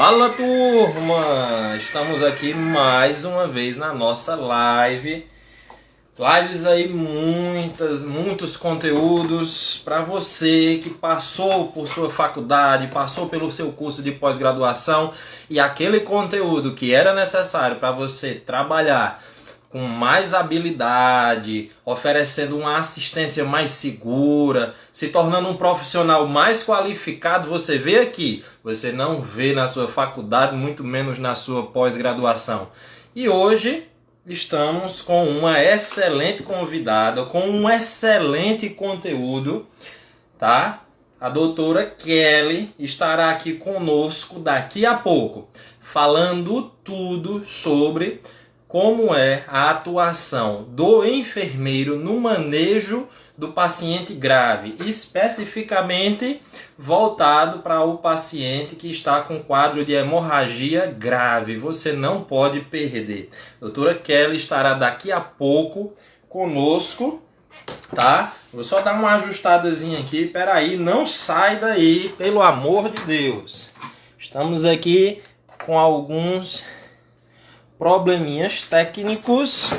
Fala, turma! Estamos aqui mais uma vez na nossa live. Lives aí, muitos conteúdos para você que passou por sua faculdade, passou pelo seu curso de pós-graduação e aquele conteúdo que era necessário para você trabalhar com mais habilidade, oferecendo uma assistência mais segura, se tornando um profissional mais qualificado, você vê aqui. Você não vê na sua faculdade, muito menos na sua pós-graduação. E hoje estamos com uma excelente convidada, com um excelente conteúdo, tá? A doutora Kelly estará aqui conosco daqui a pouco, falando tudo sobre como é a atuação do enfermeiro no manejo do paciente grave, especificamente voltado para o paciente que está com quadro de hemorragia grave. Você não pode perder. A doutora Kelly estará daqui a pouco conosco, tá? Vou só dar uma ajustadazinha aqui, peraí, não sai daí, pelo amor de Deus. Estamos aqui com alguns probleminhas técnicos,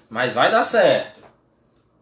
mas vai dar certo,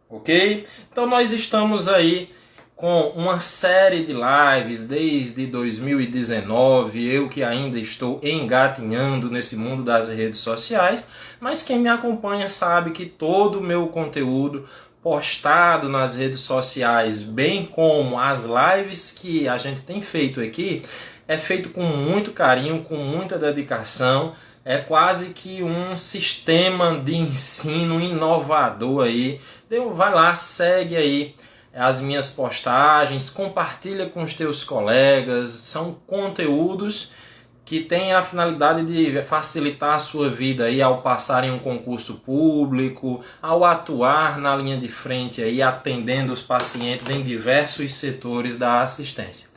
ok? Então nós estamos aí com uma série de lives desde 2019, eu que ainda estou engatinhando nesse mundo das redes sociais, mas quem me acompanha sabe que todo o meu conteúdo postado nas redes sociais, bem como as lives que a gente tem feito aqui, é feito com muito carinho, com muita dedicação. É quase que um sistema de ensino inovador aí. Então, vai lá, segue aí as minhas postagens, compartilha com os teus colegas. São conteúdos que têm a finalidade de facilitar a sua vida aí ao passar em um concurso público, ao atuar na linha de frente aí, atendendo os pacientes em diversos setores da assistência.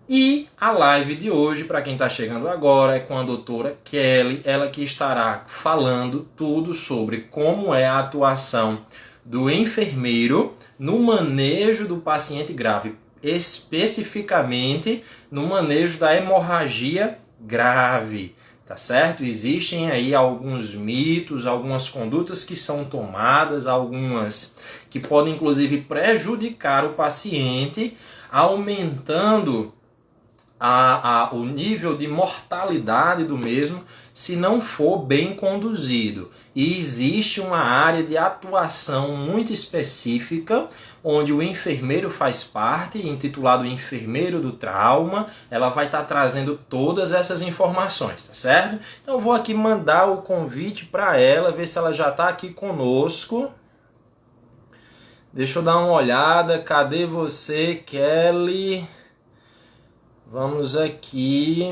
E a live de hoje, para quem está chegando agora, é com a doutora Kelly, ela que estará falando tudo sobre como é a atuação do enfermeiro no manejo do paciente grave, especificamente no manejo da hemorragia grave, tá certo? Existem aí alguns mitos, algumas condutas que são tomadas, algumas que podem inclusive prejudicar o paciente, aumentando o nível de mortalidade do mesmo se não for bem conduzido. E existe uma área de atuação muito específica onde o enfermeiro faz parte, intitulado Enfermeiro do Trauma. Ela vai estar trazendo todas essas informações, tá certo? Então eu vou aqui mandar o convite para ela, ver se ela já está aqui conosco. Deixa eu dar uma olhada. Cadê você, Kelly? Vamos aqui.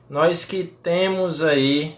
Nós que temos aí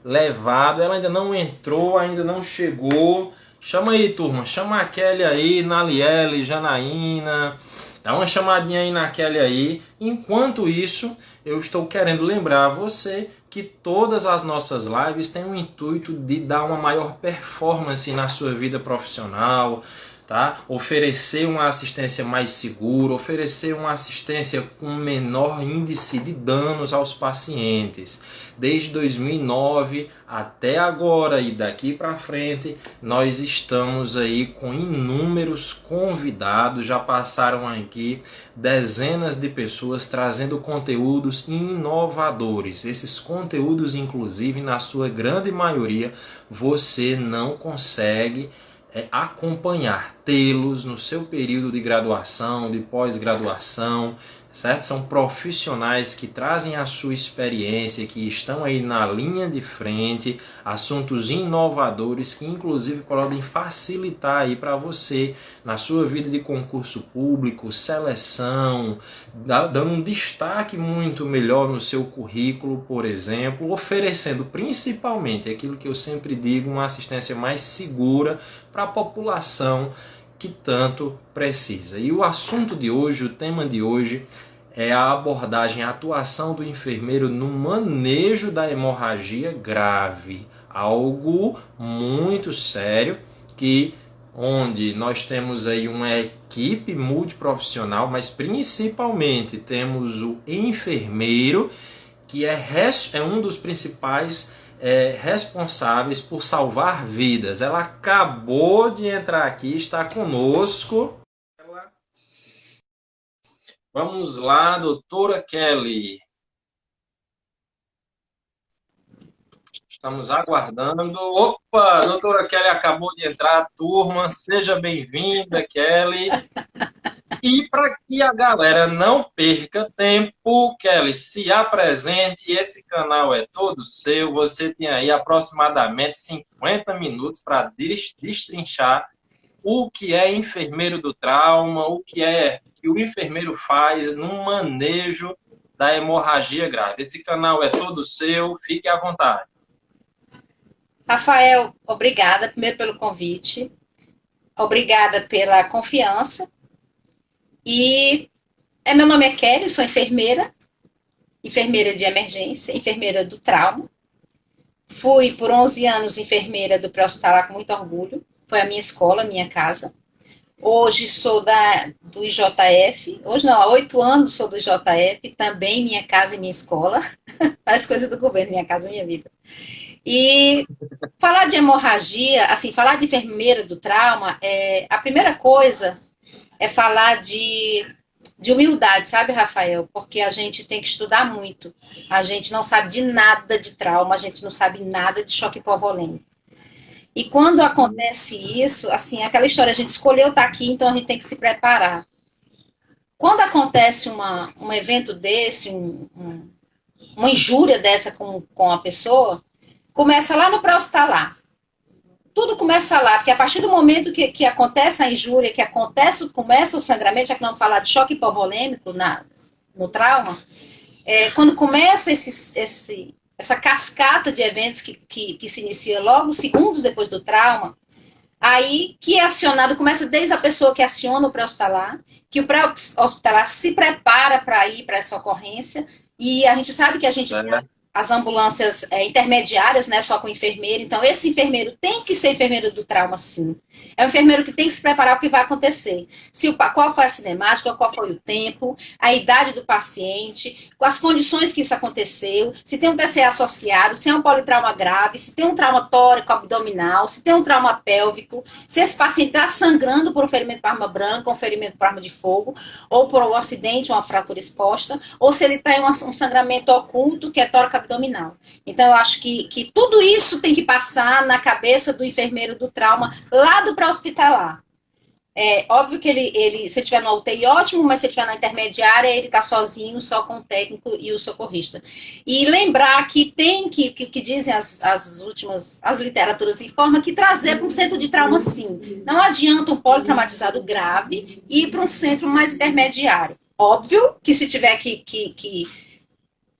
levado, ela ainda não entrou, ainda não chegou. Chama aí, turma, chama a Kelly aí, Naliele, Janaína, dá uma chamadinha aí na Kelly aí. Enquanto isso, eu estou querendo lembrar a você que todas as nossas lives têm o intuito de dar uma maior performance na sua vida profissional, tá? Oferecer uma assistência mais segura, oferecer uma assistência com menor índice de danos aos pacientes. Desde 2009 até agora e daqui para frente, nós estamos aí com inúmeros convidados, já passaram aqui dezenas de pessoas trazendo conteúdos inovadores. Esses conteúdos, inclusive, na sua grande maioria, você não consegue acompanhar, tê-los no seu período de graduação, de pós-graduação, certo? São profissionais que trazem a sua experiência, que estão aí na linha de frente, assuntos inovadores que inclusive podem facilitar aí para você na sua vida de concurso público, seleção, dando um destaque muito melhor no seu currículo, por exemplo, oferecendo principalmente aquilo que eu sempre digo, uma assistência mais segura para a população que tanto precisa. E o assunto de hoje, o tema de hoje, é a abordagem, a atuação do enfermeiro no manejo da hemorragia grave. Algo muito sério que onde nós temos aí uma equipe multiprofissional, mas principalmente temos o enfermeiro, que é um dos principais responsáveis por salvar vidas. Ela acabou de entrar aqui, está conosco. Vamos lá, doutora Kelly. Estamos aguardando. Opa, a doutora Kelly acabou de entrar, turma. Seja bem-vinda, Kelly. E para que a galera não perca tempo, Kelly, se apresente. Esse canal é todo seu. Você tem aí aproximadamente 50 minutos para destrinchar o que é enfermeiro do trauma, o que é que o enfermeiro faz no manejo da hemorragia grave. Esse canal é todo seu. Fique à vontade. Rafael, obrigada primeiro pelo convite, obrigada pela confiança. E meu nome é Kelly, sou enfermeira, enfermeira de emergência, enfermeira do trauma. Fui por 11 anos enfermeira do pré-hospitalar com muito orgulho. Foi a minha escola, a minha casa. Hoje sou do IJF. Hoje não, há 8 anos sou do IJF, também minha casa e minha escola. Faz coisa do governo, minha casa e minha vida. E falar de hemorragia, assim, falar de enfermeira do trauma, a primeira coisa é falar de humildade, sabe, Rafael? Porque a gente tem que estudar muito. A gente não sabe de nada de trauma, a gente não sabe nada de choque hipovolêmico. E quando acontece isso, assim, aquela história, a gente escolheu estar aqui, então a gente tem que se preparar. Quando acontece um evento desse, uma injúria dessa com a pessoa, começa lá no pré-hospitalar. Tudo começa lá, porque a partir do momento que acontece a injúria, começa o sangramento, já que não vamos falar de choque hipovolêmico no trauma, quando começa essa cascata de eventos que se inicia logo segundos depois do trauma, aí que é acionado, começa desde a pessoa que aciona o pré-hospitalar, que o pré-hospitalar se prepara para ir para essa ocorrência, e a gente sabe que a gente tem as ambulâncias intermediárias, né, só com enfermeiro. Então, esse enfermeiro tem que ser enfermeiro do trauma, sim. É um enfermeiro que tem que se preparar para o que vai acontecer. Qual foi a cinemática, qual foi o tempo, a idade do paciente, as condições que isso aconteceu, se tem um TCA associado, se é um politrauma grave, se tem um trauma tórico-abdominal, se tem um trauma pélvico, se esse paciente está sangrando por um ferimento por arma branca, um ferimento por arma de fogo, ou por um acidente, uma fratura exposta, ou se ele tem um sangramento oculto, que é tórico abdominal. Então, eu acho que tudo isso tem que passar na cabeça do enfermeiro do trauma lá do pré-hospitalar. É óbvio que ele se estiver no UTI, ótimo, mas se estiver na intermediária, ele está sozinho, só com o técnico e o socorrista. E lembrar que tem que dizem as literaturas informam que trazer para um centro de trauma, sim. Não adianta um politraumatizado grave ir para um centro mais intermediário. Óbvio que se tiver que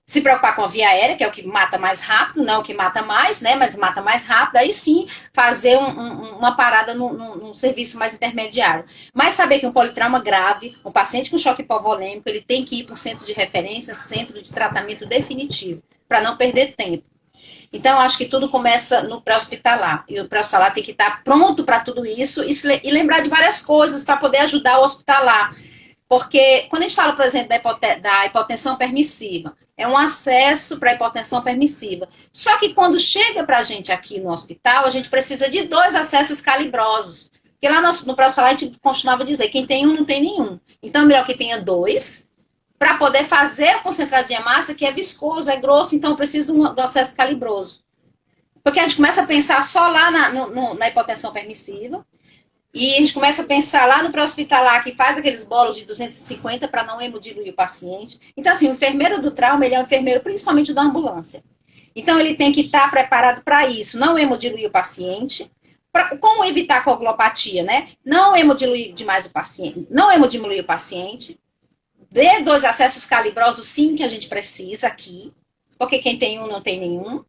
se preocupar com a via aérea, que é o que mata mais rápido, não é o que mata mais, né? Mas mata mais rápido, aí sim fazer uma parada num serviço mais intermediário. Mas saber que um politrauma grave, um paciente com choque hipovolêmico, ele tem que ir para um centro de referência, centro de tratamento definitivo, para não perder tempo. Então, acho que tudo começa no pré-hospitalar. E o pré-hospitalar tem que estar pronto para tudo isso e lembrar de várias coisas para poder ajudar o hospitalar. Porque quando a gente fala, por exemplo, da hipotensão permissiva, é um acesso para a hipotensão permissiva. Só que quando chega para a gente aqui no hospital, a gente precisa de 2 acessos calibrosos. Porque lá no pré-hospitalar a gente costumava dizer, quem tem um não tem nenhum. Então é melhor que tenha 2, para poder fazer o concentrado de hemácia, que é viscoso, é grosso, então eu preciso do acesso calibroso. Porque a gente começa a pensar só lá na hipotensão permissiva, e a gente começa a pensar lá no pré-hospitalar, que faz aqueles bolos de 250 para não hemodiluir o paciente. Então, assim, o enfermeiro do trauma, ele é um enfermeiro principalmente da ambulância. Então, ele tem que estar preparado para isso, não hemodiluir o paciente. Como evitar a coagulopatia, né? Não hemodiluir demais o paciente, não hemodiluir o paciente. Dê 2 acessos calibrosos, sim, que a gente precisa aqui, porque quem tem um não tem nenhum.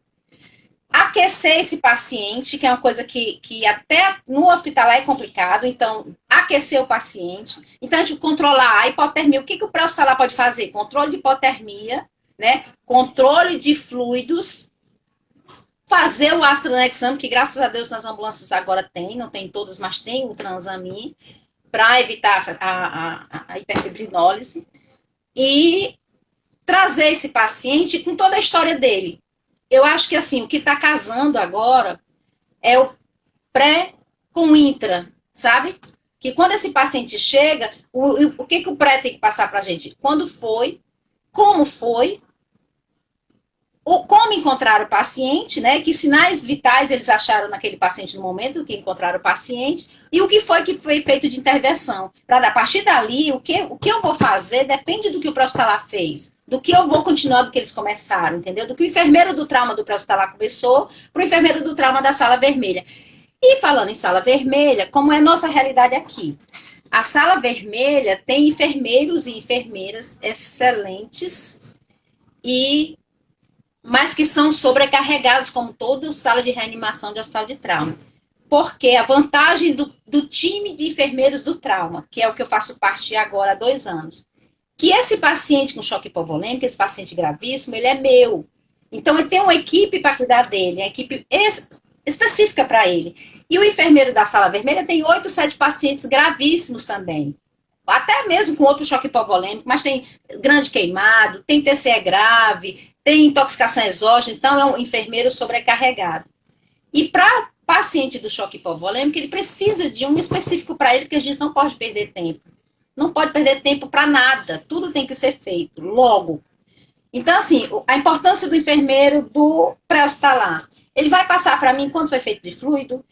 Aquecer esse paciente, que é uma coisa que até no hospitalar é complicado, então, aquecer o paciente. Então, a gente controlar a hipotermia. O que o pré-hospitalar pode fazer? Controle de hipotermia, né? Controle de fluidos, fazer o astronexame, que graças a Deus nas ambulâncias agora tem, não tem todas, mas tem o transamin, para evitar a hiperfibrinólise, e trazer esse paciente com toda a história dele. Eu acho que assim, o que está casando agora é o pré com o intra, sabe? Que quando esse paciente chega, o que o pré tem que passar para a gente? Quando foi, foi, como encontrar o paciente, né? Que sinais vitais eles acharam naquele paciente no momento que encontraram o paciente e o que foi feito de intervenção. Para a partir dali, o que eu vou fazer depende do que o pré-hospitalar fez, do que eu vou continuar do que eles começaram, entendeu? Do que o enfermeiro do trauma do pré-hospitalar começou para o enfermeiro do trauma da sala vermelha. E falando em sala vermelha, como é a nossa realidade aqui? A sala vermelha tem enfermeiros e enfermeiras excelentes mas que são sobrecarregados, como toda sala de reanimação de hospital de trauma. Porque a vantagem do time de enfermeiros do trauma, que é o que eu faço parte agora há 2 anos, que esse paciente com choque hipovolêmico, esse paciente gravíssimo, ele é meu. Então, eu tenho uma equipe para cuidar dele, uma equipe específica para ele. E o enfermeiro da sala vermelha tem 8, 7 pacientes gravíssimos também. Até mesmo com outro choque hipovolêmico, mas tem grande queimado, tem TCE grave, tem intoxicação exógena, então é um enfermeiro sobrecarregado. E para paciente do choque hipovolêmico, ele precisa de um específico para ele, porque a gente não pode perder tempo. Não pode perder tempo para nada, tudo tem que ser feito logo. Então, assim, a importância do enfermeiro do pré-hospitalar. Ele vai passar para mim quanto foi feito de fluido,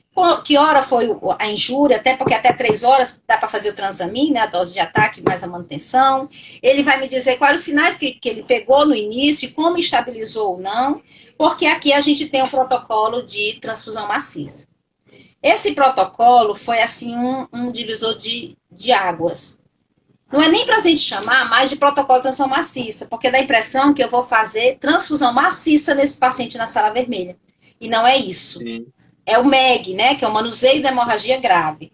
que hora foi a injúria, até porque até 3 horas dá para fazer o transamin, né, a dose de ataque mais a manutenção. Ele vai me dizer quais os sinais que ele pegou no início, como estabilizou ou não, porque aqui a gente tem um protocolo de transfusão maciça. Esse protocolo foi, assim, um divisor de águas. Não é nem para a gente chamar mais de protocolo de transfusão maciça, porque dá a impressão que eu vou fazer transfusão maciça nesse paciente na sala vermelha. E não é isso. Sim. É o MEG, né, que é o manuseio da hemorragia grave.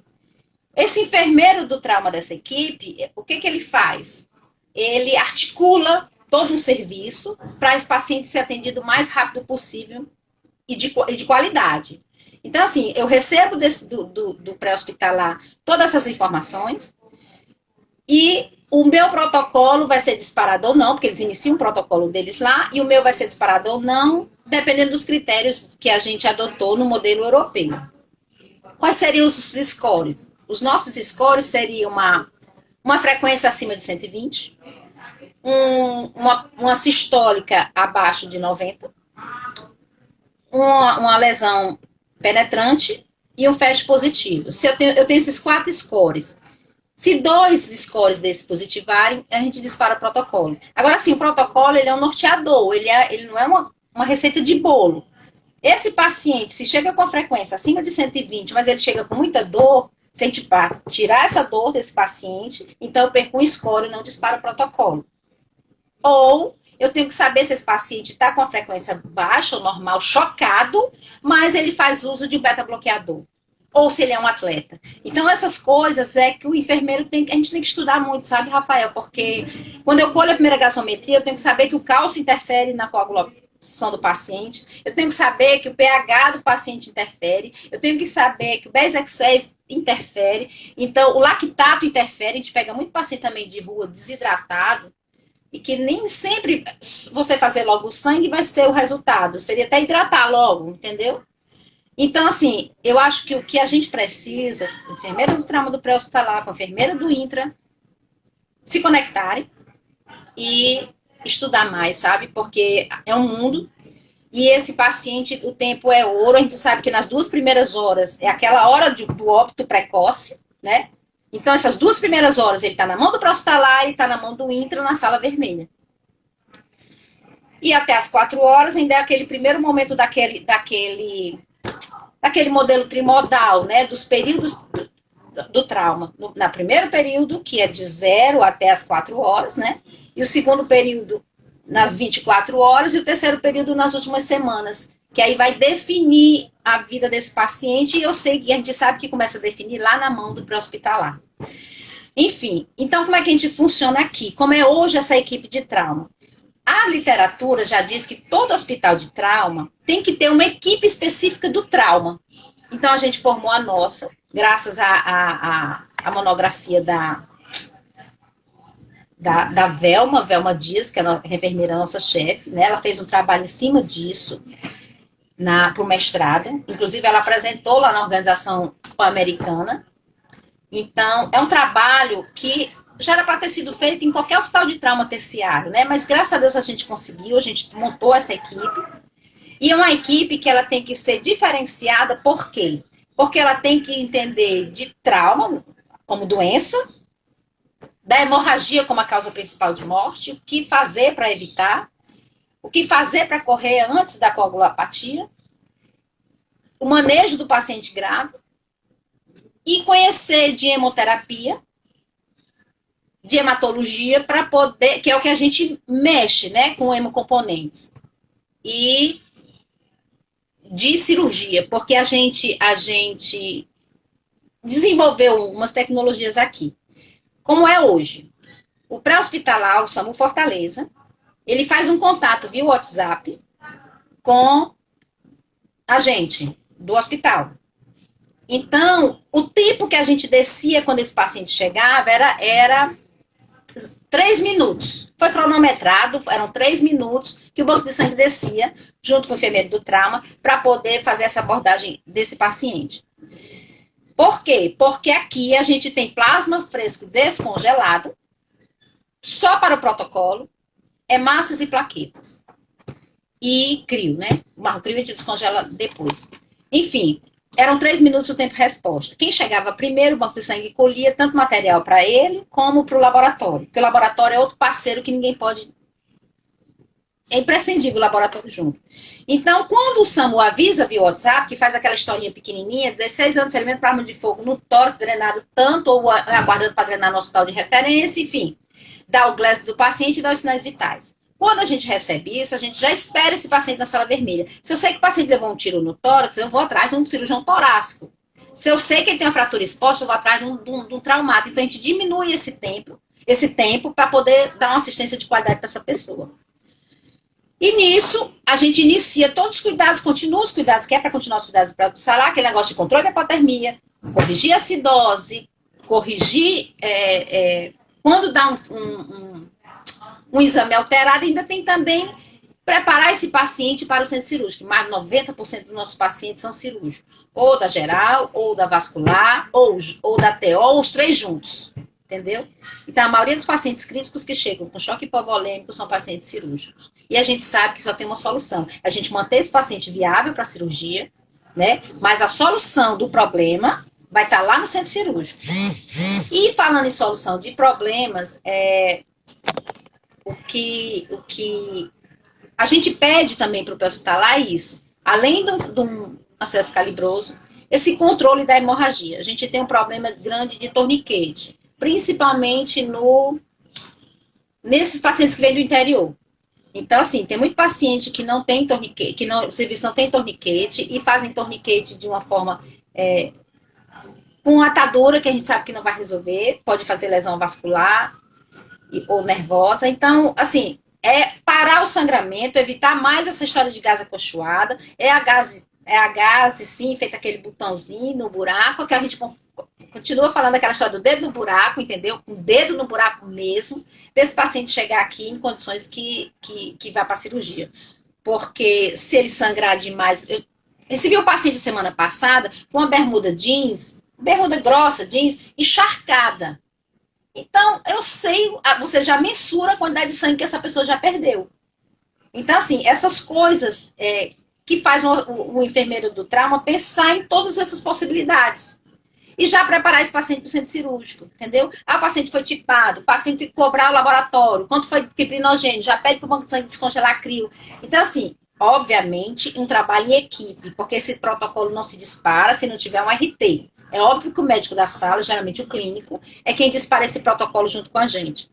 Esse enfermeiro do trauma dessa equipe, o que ele faz? Ele articula todo um serviço para esse paciente ser atendido o mais rápido possível e de qualidade. Então, assim, eu recebo do pré-hospitalar todas essas informações e o meu protocolo vai ser disparado ou não, porque eles iniciam o protocolo deles lá, e o meu vai ser disparado ou não, dependendo dos critérios que a gente adotou no modelo europeu. Quais seriam os scores? Os nossos scores seriam uma frequência acima de 120, uma sistólica abaixo de 90, uma lesão penetrante e um FAST positivo. Se eu tenho esses 4 scores. Se 2 scores desses positivarem, a gente dispara o protocolo. Agora, sim, o protocolo ele é um norteador, ele não é uma receita de bolo. Esse paciente, se chega com a frequência acima de 120, mas ele chega com muita dor, se a gente tirar essa dor desse paciente, então eu perco um score e não disparo o protocolo. Ou eu tenho que saber se esse paciente está com a frequência baixa ou normal, chocado, mas ele faz uso de beta-bloqueador. Ou se ele é um atleta. Então, essas coisas é que o enfermeiro a gente tem que estudar muito, sabe, Rafael? Porque quando eu colho a primeira gasometria, eu tenho que saber que o cálcio interfere na coagulação do paciente, eu tenho que saber que o pH do paciente interfere, eu tenho que saber que o BES-X6 interfere, então o lactato interfere, a gente pega muito paciente também de rua desidratado, e que nem sempre você fazer logo o sangue vai ser o resultado, seria até hidratar logo, entendeu? Então, assim, eu acho que o que a gente precisa, o enfermeiro do trauma do pré-hospitalar, com o enfermeiro do intra, se conectarem e estudar mais, sabe? Porque é um mundo e esse paciente, o tempo é ouro. A gente sabe que nas 2 primeiras horas é aquela hora do óbito precoce, né? Então, essas 2 primeiras horas ele está na mão do pré-hospitalar e está na mão do intra na sala vermelha. E até as 4 horas ainda é aquele primeiro momento daquele modelo trimodal, né, dos períodos do trauma. No primeiro período, que é de 0 até as 4 horas, né, e o segundo período nas 24 horas, e o terceiro período nas últimas semanas, que aí vai definir a vida desse paciente, e eu sei que a gente sabe que começa a definir lá na mão do pré-hospitalar. Enfim, então como é que a gente funciona aqui? Como é hoje essa equipe de trauma? A literatura já diz que todo hospital de trauma tem que ter uma equipe específica do trauma. Então, a gente formou a nossa, graças à monografia da Velma Dias, que é a enfermeira nossa chefe, né? Ela fez um trabalho em cima disso para o mestrado. Inclusive, ela apresentou lá na Organização Pan-Americana. Então, é um trabalho que já era para ter sido feito em qualquer hospital de trauma terciário, né? Mas, graças a Deus, a gente conseguiu, a gente montou essa equipe. E é uma equipe que ela tem que ser diferenciada, por quê? Porque ela tem que entender de trauma como doença, da hemorragia como a causa principal de morte, o que fazer para evitar, o que fazer para correr antes da coagulopatia, o manejo do paciente grave, e conhecer de hemoterapia, de hematologia, para poder, que é o que a gente mexe, né, com hemocomponentes. E de cirurgia, porque a gente desenvolveu umas tecnologias aqui. Como é hoje? O pré-hospitalar, o SAMU Fortaleza, ele faz um contato via WhatsApp com a gente do hospital. Então, o tempo que a gente descia quando esse paciente chegava era 3 minutos. Foi cronometrado, eram 3 minutos que o banco de sangue descia, junto com o enfermeiro do trauma, para poder fazer essa abordagem desse paciente. Por quê? Porque aqui a gente tem plasma fresco descongelado, só para o protocolo, hemácias e plaquetas. E crio, né? O crio a gente descongela depois. Enfim, eram 3 minutos o tempo-resposta. Quem chegava primeiro, o banco de sangue colhia tanto material para ele, como para o laboratório. Porque o laboratório é outro parceiro que ninguém pode... É imprescindível o laboratório junto. Então, quando o SAMU avisa via WhatsApp, que faz aquela historinha pequenininha, 16 anos de ferimento para arma de fogo no tórax, drenado tanto, ou aguardando para drenar no hospital de referência, enfim, dá o glésico do paciente e dá os sinais vitais. Quando a gente recebe isso, a gente já espera esse paciente na sala vermelha. Se eu sei que o paciente levou um tiro no tórax, eu vou atrás de um cirurgião torácico. Se eu sei que ele tem uma fratura exposta, eu vou atrás de um traumático. Então, a gente diminui esse tempo para poder dar uma assistência de qualidade para essa pessoa. E nisso, a gente inicia todos os cuidados, continua os cuidados, que é para continuar os cuidados para salar, aquele negócio de controle da hipotermia, corrigir a acidose, corrigir... quando dá um exame alterado, ainda tem também preparar esse paciente para o centro cirúrgico. Mais de 90% dos nossos pacientes são cirúrgicos. Ou da geral, ou da vascular, ou da TO, ou os 3 juntos. Entendeu? Então, a maioria dos pacientes críticos que chegam com choque hipovolêmico são pacientes cirúrgicos. E a gente sabe que só tem uma solução. A gente manter esse paciente viável para a cirurgia, né? Mas a solução do problema vai estar lá no centro cirúrgico. E falando em solução de problemas, o que a gente pede também para o pré-hospitalar é isso. Além de um acesso calibroso, esse controle da hemorragia. A gente tem um problema grande de torniquete, principalmente nesses pacientes que vêm do interior. Então, assim, tem muito paciente que não tem torniquete, o serviço não tem torniquete, e fazem torniquete de uma forma com atadura, que a gente sabe que não vai resolver, pode fazer lesão vascular ou nervosa. Então, assim, parar o sangramento, evitar mais essa história de gase acolchoada, a gase, sim, feito aquele botãozinho no buraco, que a gente continua falando aquela história do dedo no buraco, entendeu? Com o dedo no buraco mesmo, para esse paciente chegar aqui em condições que vai para a cirurgia. Porque se ele sangrar demais... Eu recebi um paciente semana passada com uma bermuda grossa, jeans, encharcada. Então, eu sei, você já mensura a quantidade de sangue que essa pessoa já perdeu. Então, assim, essas coisas que faz o enfermeiro do trauma pensar em todas essas possibilidades. E já preparar esse paciente para o centro cirúrgico, entendeu? O paciente foi tipado, o paciente tem que cobrar o laboratório, quanto foi fibrinogênio, já pede para o banco de sangue descongelar a crio. Então, assim, obviamente, um trabalho em equipe, porque esse protocolo não se dispara se não tiver um RT. É óbvio que o médico da sala, geralmente o clínico, é quem dispara esse protocolo junto com a gente.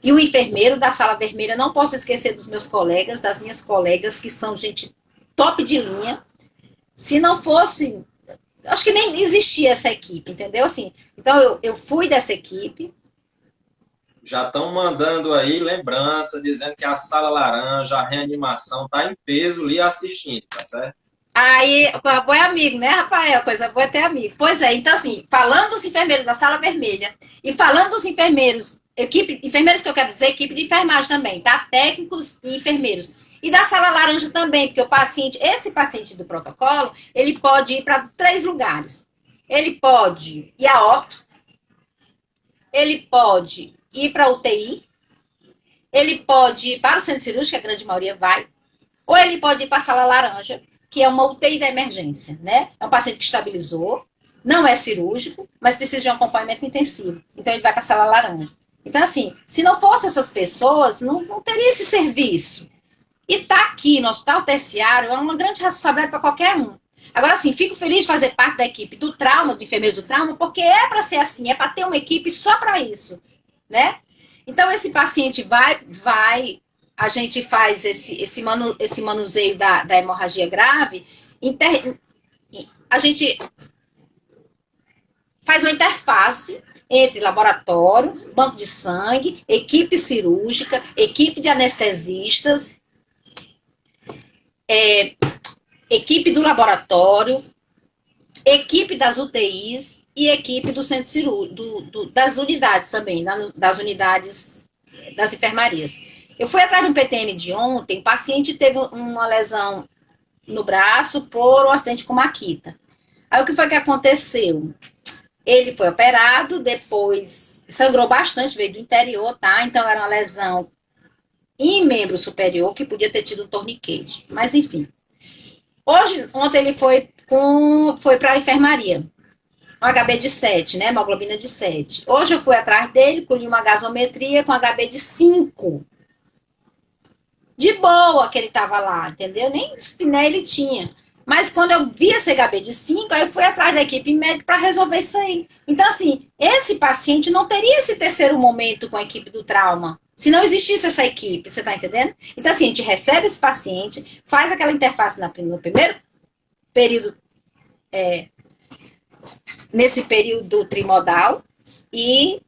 E o enfermeiro da sala vermelha, não posso esquecer dos meus colegas, das minhas colegas, que são gente top de linha. Se não fosse... Acho que nem existia essa equipe, entendeu? Assim, então, eu fui dessa equipe, Já estão mandando aí lembrança, dizendo que a sala laranja, a reanimação tá em peso ali assistindo, tá certo? Aí, coisa boa é amigo, né, Rafael? Coisa boa é ter amigo. Pois é, então assim, falando dos enfermeiros da sala vermelha e falando dos enfermeiros, enfermeiros que eu quero dizer, equipe de enfermagem também, tá? Técnicos e enfermeiros. E da sala laranja também, porque o paciente, esse paciente do protocolo, ele pode ir para 3 lugares. Ele pode ir a óbito, ele pode ir para UTI, ele pode ir para o centro cirúrgico, que a grande maioria vai, ou ele pode ir para a sala laranja, que é uma UTI da emergência, né? É um paciente que estabilizou, não é cirúrgico, mas precisa de um acompanhamento intensivo. Então ele vai para a sala laranja. Então, assim, se não fosse essas pessoas, não teria esse serviço. E estar aqui no hospital terciário é uma grande responsabilidade para qualquer um. Agora, assim, fico feliz de fazer parte da equipe do trauma, de enfermeiros do trauma, porque é para ser assim, é para ter uma equipe só para isso, né? Então, esse paciente a gente faz esse manuseio da hemorragia grave, a gente faz uma interface entre laboratório, banco de sangue, equipe cirúrgica, equipe de anestesistas, equipe do laboratório, equipe das UTIs e equipe do centro cirúrgico, das unidades também, das unidades das enfermarias. Eu fui atrás de um PTM de ontem, o paciente teve uma lesão no braço por um acidente com maquita. Aí o que foi que aconteceu? Ele foi operado, depois sangrou bastante, veio do interior, tá? Então era uma lesão em membro superior que podia ter tido um torniquete. Mas enfim. Ontem ele foi para a enfermaria. Um HB de 7, né? Hemoglobina de 7. Hoje eu fui atrás dele, colhi uma gasometria com HB de 5. De boa que ele tava lá, entendeu? Nem espiné ele tinha. Mas quando eu vi esse HB de 5, aí eu fui atrás da equipe médica para resolver isso aí. Então, assim, esse paciente não teria esse terceiro momento com a equipe do trauma, se não existisse essa equipe, você tá entendendo? Então, assim, a gente recebe esse paciente, faz aquela interface no primeiro período, nesse período trimodal, e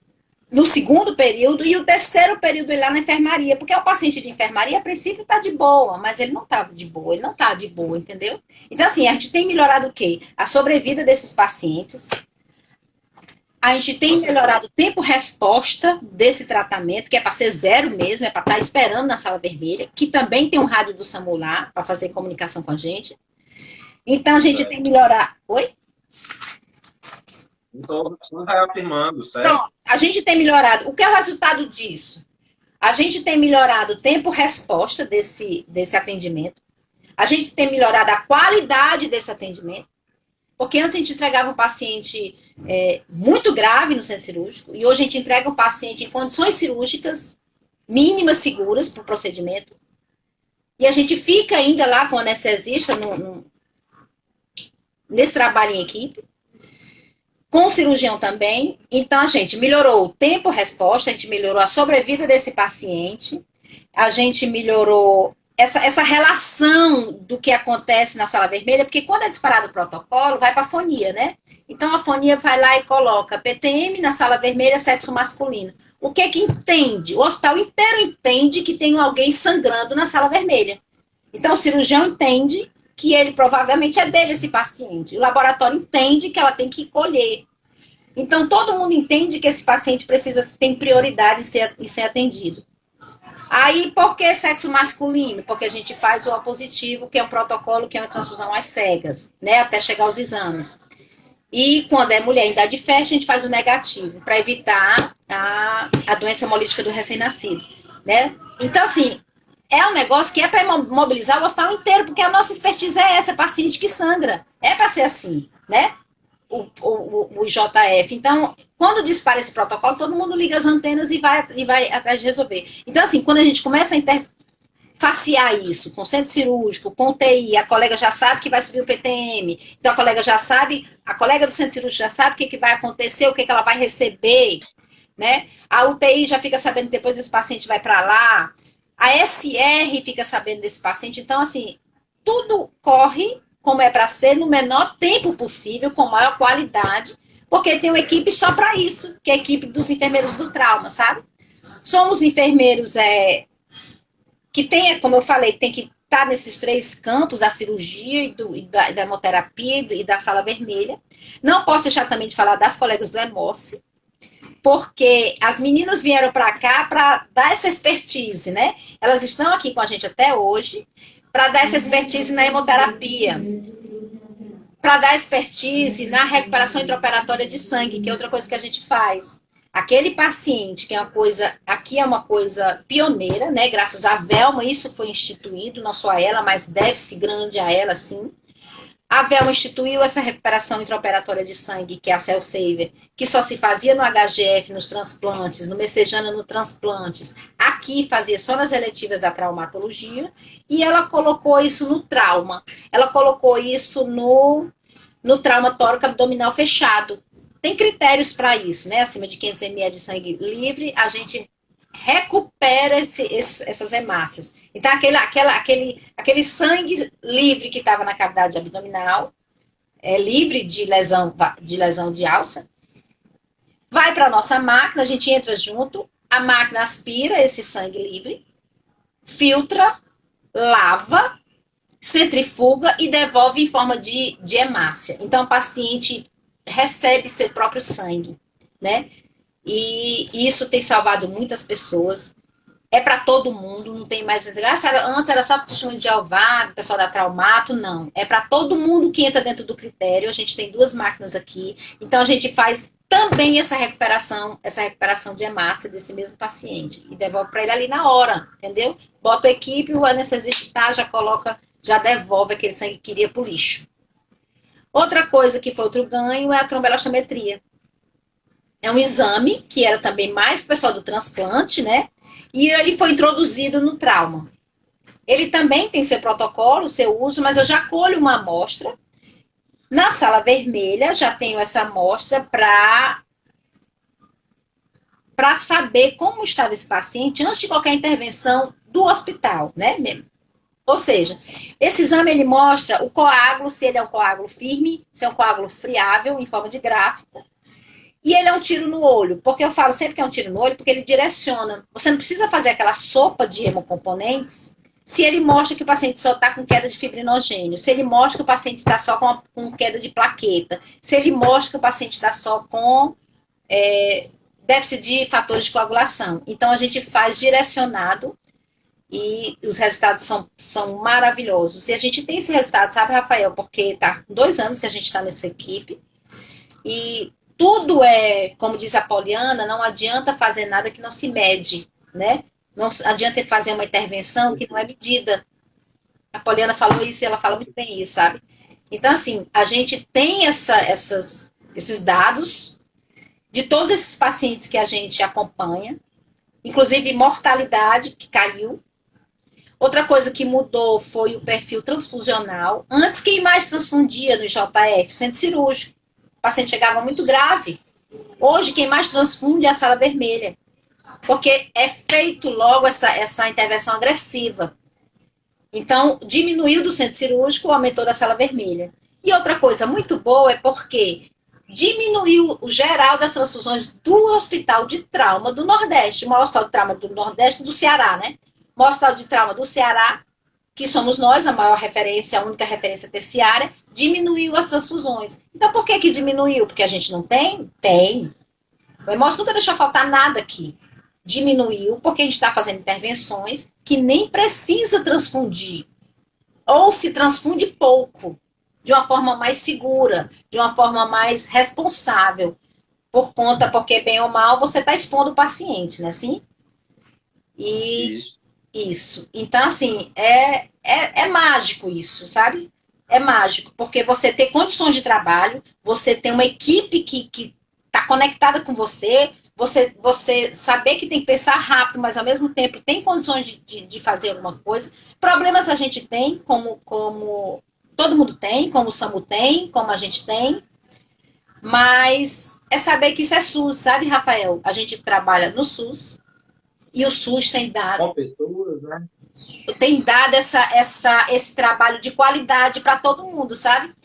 no segundo período e o terceiro período lá na enfermaria, porque o paciente de enfermaria, a princípio, está de boa, mas ele não estava de boa, ele não está de boa, entendeu? Então, assim, a gente tem melhorado o quê? A sobrevida desses pacientes, a gente tem melhorado o tempo-resposta desse tratamento, que é para ser 0 mesmo, é para estar esperando na sala vermelha, que também tem um rádio do SAMU lá, para fazer comunicação com a gente. Então, a gente tem melhorado... Oi? Estou reafirmando, certo? Pronto, a gente tem melhorado. O que é o resultado disso? A gente tem melhorado o tempo-resposta desse atendimento. A gente tem melhorado a qualidade desse atendimento. Porque antes a gente entregava um paciente muito grave no centro cirúrgico e hoje a gente entrega um paciente em condições cirúrgicas mínimas seguras para o procedimento. E a gente fica ainda lá com o anestesista nesse trabalho em equipe. Com o cirurgião também. Então, a gente melhorou o tempo-resposta, a gente melhorou a sobrevida desse paciente, a gente melhorou essa relação do que acontece na sala vermelha, porque quando é disparado o protocolo, vai para a fonia, né? Então, a fonia vai lá e coloca PTM na sala vermelha, sexo masculino. O que entende? O hospital inteiro entende que tem alguém sangrando na sala vermelha. Então, o cirurgião entende que ele provavelmente é dele, esse paciente. O laboratório entende que ela tem que colher. Então, todo mundo entende que esse paciente tem prioridade em ser atendido. Aí, por que sexo masculino? Porque a gente faz o O positivo, que é um protocolo, que é uma transfusão às cegas, né, até chegar aos exames. E quando é mulher em idade fértil, a gente faz o negativo, para evitar a doença hemolítica do recém-nascido, né? Então, assim, é um negócio que é para mobilizar o hospital inteiro, porque a nossa expertise é essa, paciente que sangra. É para ser assim, né? O IJF. Então, quando dispara esse protocolo, todo mundo liga as antenas e vai atrás de resolver. Então, assim, quando a gente começa a interfacear isso com o centro cirúrgico, com o TI, a colega já sabe que vai subir o PTM, então a colega já sabe, a colega do centro cirúrgico já sabe o que vai acontecer, o que ela vai receber, né? A UTI já fica sabendo que depois esse paciente vai para lá, a SR fica sabendo desse paciente. Então, assim, tudo corre como é para ser, no menor tempo possível, com maior qualidade, porque tem uma equipe só para isso, que é a equipe dos enfermeiros do trauma, sabe? Somos enfermeiros que tem, como eu falei, tem que estar nesses 3 campos, da cirurgia e da hemoterapia e da sala vermelha. Não posso deixar também de falar das colegas do Hemossi, porque as meninas vieram para cá para dar essa expertise, né? Elas estão aqui com a gente até hoje para dar essa expertise na hemoterapia, para dar expertise na recuperação intraoperatória de sangue, que é outra coisa que a gente faz. Aquele paciente, que é uma coisa, aqui é uma coisa pioneira, né? Graças à Velma, isso foi instituído, não só a ela, mas deve-se grande a ela, sim. A Velma instituiu essa recuperação intraoperatória de sangue, que é a Cell Saver, que só se fazia no HGF, nos transplantes, no Messejana, nos transplantes. Aqui fazia só nas eletivas da traumatologia. E ela colocou isso no trauma. Ela colocou isso no trauma tóraco abdominal fechado. Tem critérios para isso, né? Acima de 500 ml de sangue livre, a gente recupera essas hemácias. Então, aquele sangue livre que estava na cavidade abdominal, livre de lesão de alça, vai para a nossa máquina, a gente entra junto, a máquina aspira esse sangue livre, filtra, lava, centrifuga e devolve em forma de hemácia. Então, o paciente recebe seu próprio sangue, né? E isso tem salvado muitas pessoas. É para todo mundo, não tem mais. Antes era só para o testemunho de Jeová, o pessoal da Traumato, não. É para todo mundo que entra dentro do critério. A gente tem 2 máquinas aqui. Então a gente faz também essa recuperação de hemácia desse mesmo paciente. E devolve para ele ali na hora, entendeu? Bota a equipe, o anestesista já coloca, já devolve aquele sangue que iria para o lixo. Outra coisa que foi outro ganho é a tromboelastometria. É um exame que era também mais para o pessoal do transplante, né? E ele foi introduzido no trauma. Ele também tem seu protocolo, seu uso, mas eu já colho uma amostra. Na sala vermelha, já tenho essa amostra para saber como estava esse paciente antes de qualquer intervenção do hospital, né? Ou seja, esse exame ele mostra o coágulo, se ele é um coágulo firme, se é um coágulo friável, em forma de gráfico. E ele é um tiro no olho, porque eu falo sempre que é um tiro no olho, porque ele direciona. Você não precisa fazer aquela sopa de hemocomponentes se ele mostra que o paciente só está com queda de fibrinogênio, se ele mostra que o paciente está só com queda de plaqueta, se ele mostra que o paciente está só com déficit de fatores de coagulação. Então, a gente faz direcionado e os resultados são maravilhosos. E a gente tem esse resultado, sabe, Rafael? Porque tá com 2 anos que a gente está nessa equipe e tudo como diz a Poliana, não adianta fazer nada que não se mede, né? Não adianta fazer uma intervenção que não é medida. A Poliana falou isso e ela fala muito bem isso, sabe? Então, assim, a gente tem esses dados de todos esses pacientes que a gente acompanha, inclusive mortalidade que caiu. Outra coisa que mudou foi o perfil transfusional. Antes, quem mais transfundia no IJF? Centro cirúrgico. O paciente chegava muito grave. Hoje, quem mais transfunde é a sala vermelha. Porque é feito logo essa intervenção agressiva. Então, diminuiu do centro cirúrgico, aumentou da sala vermelha. E outra coisa muito boa é porque diminuiu o geral das transfusões do hospital de trauma do Nordeste. O maior hospital de trauma do Nordeste do Ceará, né? O maior hospital de trauma do Ceará, que somos nós, a maior referência, a única referência terciária, diminuiu as transfusões. Então, por que diminuiu? Porque a gente não tem? Tem. O Hemossi nunca deixou faltar nada aqui. Diminuiu porque a gente está fazendo intervenções que nem precisa transfundir. Ou se transfunde pouco, de uma forma mais segura, de uma forma mais responsável. Porque bem ou mal, você está expondo o paciente, né? Assim? E isso. Então, assim, é mágico isso, sabe? É mágico, porque você ter condições de trabalho, você ter uma equipe que está conectada com você, você saber que tem que pensar rápido, mas ao mesmo tempo tem condições de fazer alguma coisa. Problemas a gente tem, como todo mundo tem, como o SAMU tem, como a gente tem, mas é saber que isso é SUS, sabe, Rafael? A gente trabalha no SUS e o SUS tem dado... Com pessoas, né? Tem dado esse trabalho de qualidade para todo mundo, sabe?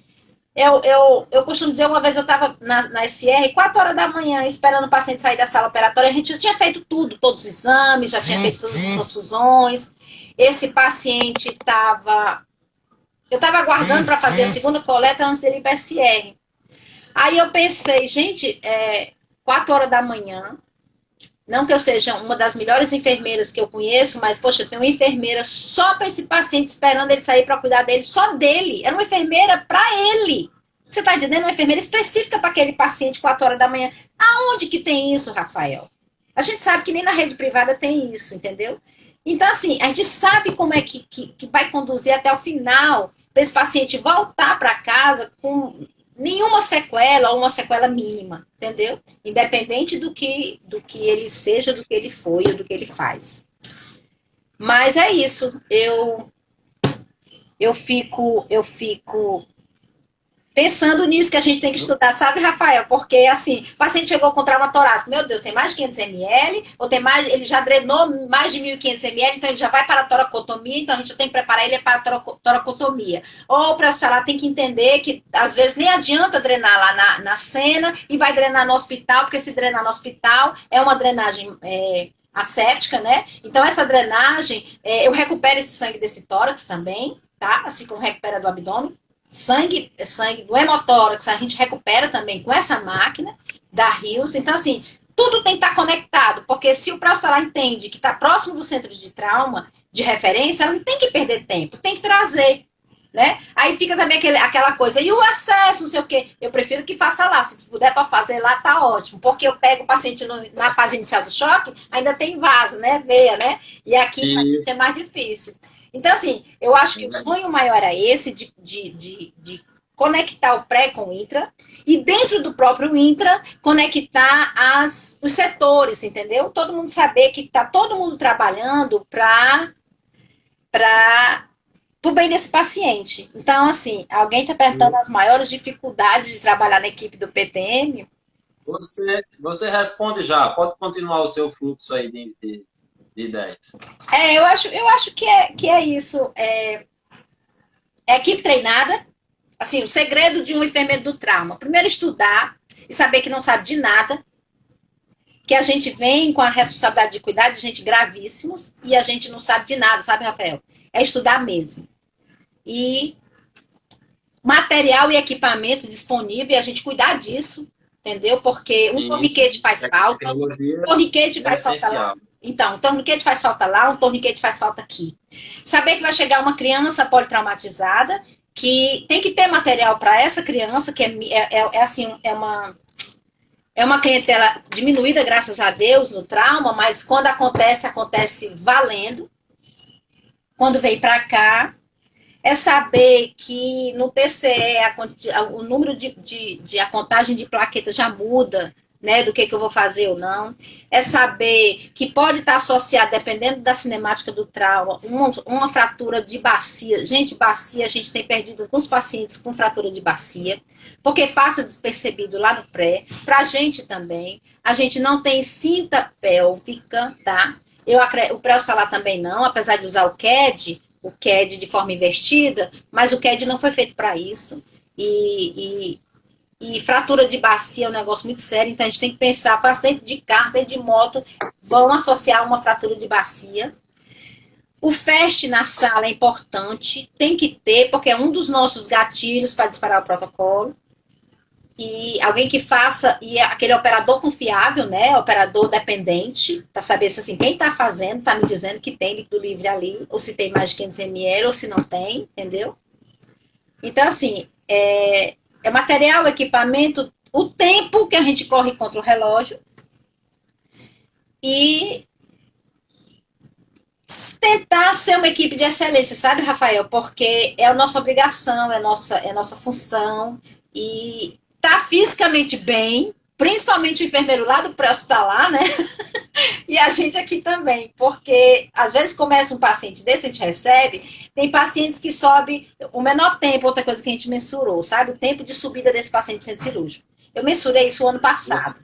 Eu costumo dizer, uma vez eu estava na SR, 4 horas da manhã, esperando o paciente sair da sala operatória, a gente já tinha feito tudo, todos os exames, já tinha feito todas as transfusões. Esse paciente estava... Eu estava aguardando para fazer a segunda coleta antes dele ir para SR. Aí eu pensei, gente, 4 horas da manhã, não que eu seja uma das melhores enfermeiras que eu conheço, mas, poxa, eu tenho uma enfermeira só para esse paciente, esperando ele sair para cuidar dele, só dele. Era uma enfermeira para ele. Você está entendendo? Uma enfermeira específica para aquele paciente, 4 horas da manhã. Aonde que tem isso, Rafael? A gente sabe que nem na rede privada tem isso, entendeu? Então, assim, a gente sabe como é que vai conduzir até o final para esse paciente voltar para casa com nenhuma sequela ou uma sequela mínima, entendeu? Independente do que ele seja, do que ele foi ou do que ele faz. Mas é isso. Eu fico pensando nisso que a gente tem que estudar, sabe, Rafael? Porque, assim, o paciente chegou com trauma torácico, meu Deus, tem mais de 500 ml, ou tem mais, ele já drenou mais de 1.500 ml, então ele já vai para a toracotomia, então a gente tem que preparar ele para a toracotomia. Ou para o tem que entender que, às vezes, nem adianta drenar lá na cena e vai drenar no hospital, porque se drenar no hospital é uma drenagem... asséptica, né? Então, essa drenagem, eu recupero esse sangue desse tórax também, tá? Assim como recupera do abdômen. Sangue do hemotórax, a gente recupera também com essa máquina da Rios. Então, assim, tudo tem que estar conectado, porque se o pré-hospitalar entende que está próximo do centro de trauma, de referência, ela não tem que perder tempo, tem que trazer, né? Aí fica também aquela coisa, e o acesso, não sei o quê. Eu prefiro que faça lá, se puder para fazer lá, tá ótimo, porque eu pego o paciente na fase inicial do choque, ainda tem vaso, né, veia, né? E aqui a gente é mais difícil. Então, assim, eu acho que o sonho maior era esse, de conectar o pré com o intra, e dentro do próprio intra, conectar os setores, entendeu? Todo mundo saber que está todo mundo trabalhando para o bem desse paciente. Então, assim, alguém está perguntando as maiores dificuldades de trabalhar na equipe do PTM? Você responde já, pode continuar o seu fluxo aí de ideias. Eu acho que é isso. É equipe treinada. Assim, o segredo de um enfermeiro do trauma. Primeiro, estudar e saber que não sabe de nada. Que a gente vem com a responsabilidade de cuidar de gente gravíssimos e a gente não sabe de nada, sabe, Rafael? É estudar mesmo. E material e equipamento disponível e a gente cuidar disso, entendeu? Porque um torniquete faz falta. Um torniquete faz falta lá. Então, um torniquete faz falta lá, um torniquete faz falta aqui. Saber que vai chegar uma criança politraumatizada, que tem que ter material para essa criança, que é uma clientela diminuída, graças a Deus, no trauma, mas quando acontece valendo. Quando vem para cá, é saber que no TCE o número a contagem de plaquetas já muda, né, do que eu vou fazer ou não. É saber que pode estar associado, dependendo da cinemática do trauma, uma fratura de bacia. Gente, bacia, a gente tem perdido alguns pacientes com fratura de bacia, porque passa despercebido lá no pré. Pra gente também. A gente não tem cinta pélvica, tá? O pré-hospitalar também não, apesar de usar o CAD de forma invertida, mas o CAD não foi feito para isso. E fratura de bacia é um negócio muito sério, então a gente tem que pensar, acidente de carro, acidente de moto, vão associar uma fratura de bacia. O FAST na sala é importante, tem que ter, porque é um dos nossos gatilhos para disparar o protocolo. E alguém que faça, e aquele operador confiável, né, operador dependente, para saber se assim, quem está fazendo, está me dizendo que tem líquido livre ali, ou se tem mais de 500 ml, ou se não tem, entendeu? Então, assim, é material, equipamento, o tempo que a gente corre contra o relógio e tentar ser uma equipe de excelência, sabe, Rafael? Porque é a nossa obrigação, é a nossa função e tá fisicamente bem, principalmente o enfermeiro lá do pré-hospitalar, né? E a gente aqui também, porque às vezes começa um paciente desse, a gente recebe, tem pacientes que sobem o menor tempo, outra coisa que a gente mensurou, sabe? O tempo de subida desse paciente no centro cirúrgico. Eu mensurei isso o ano passado.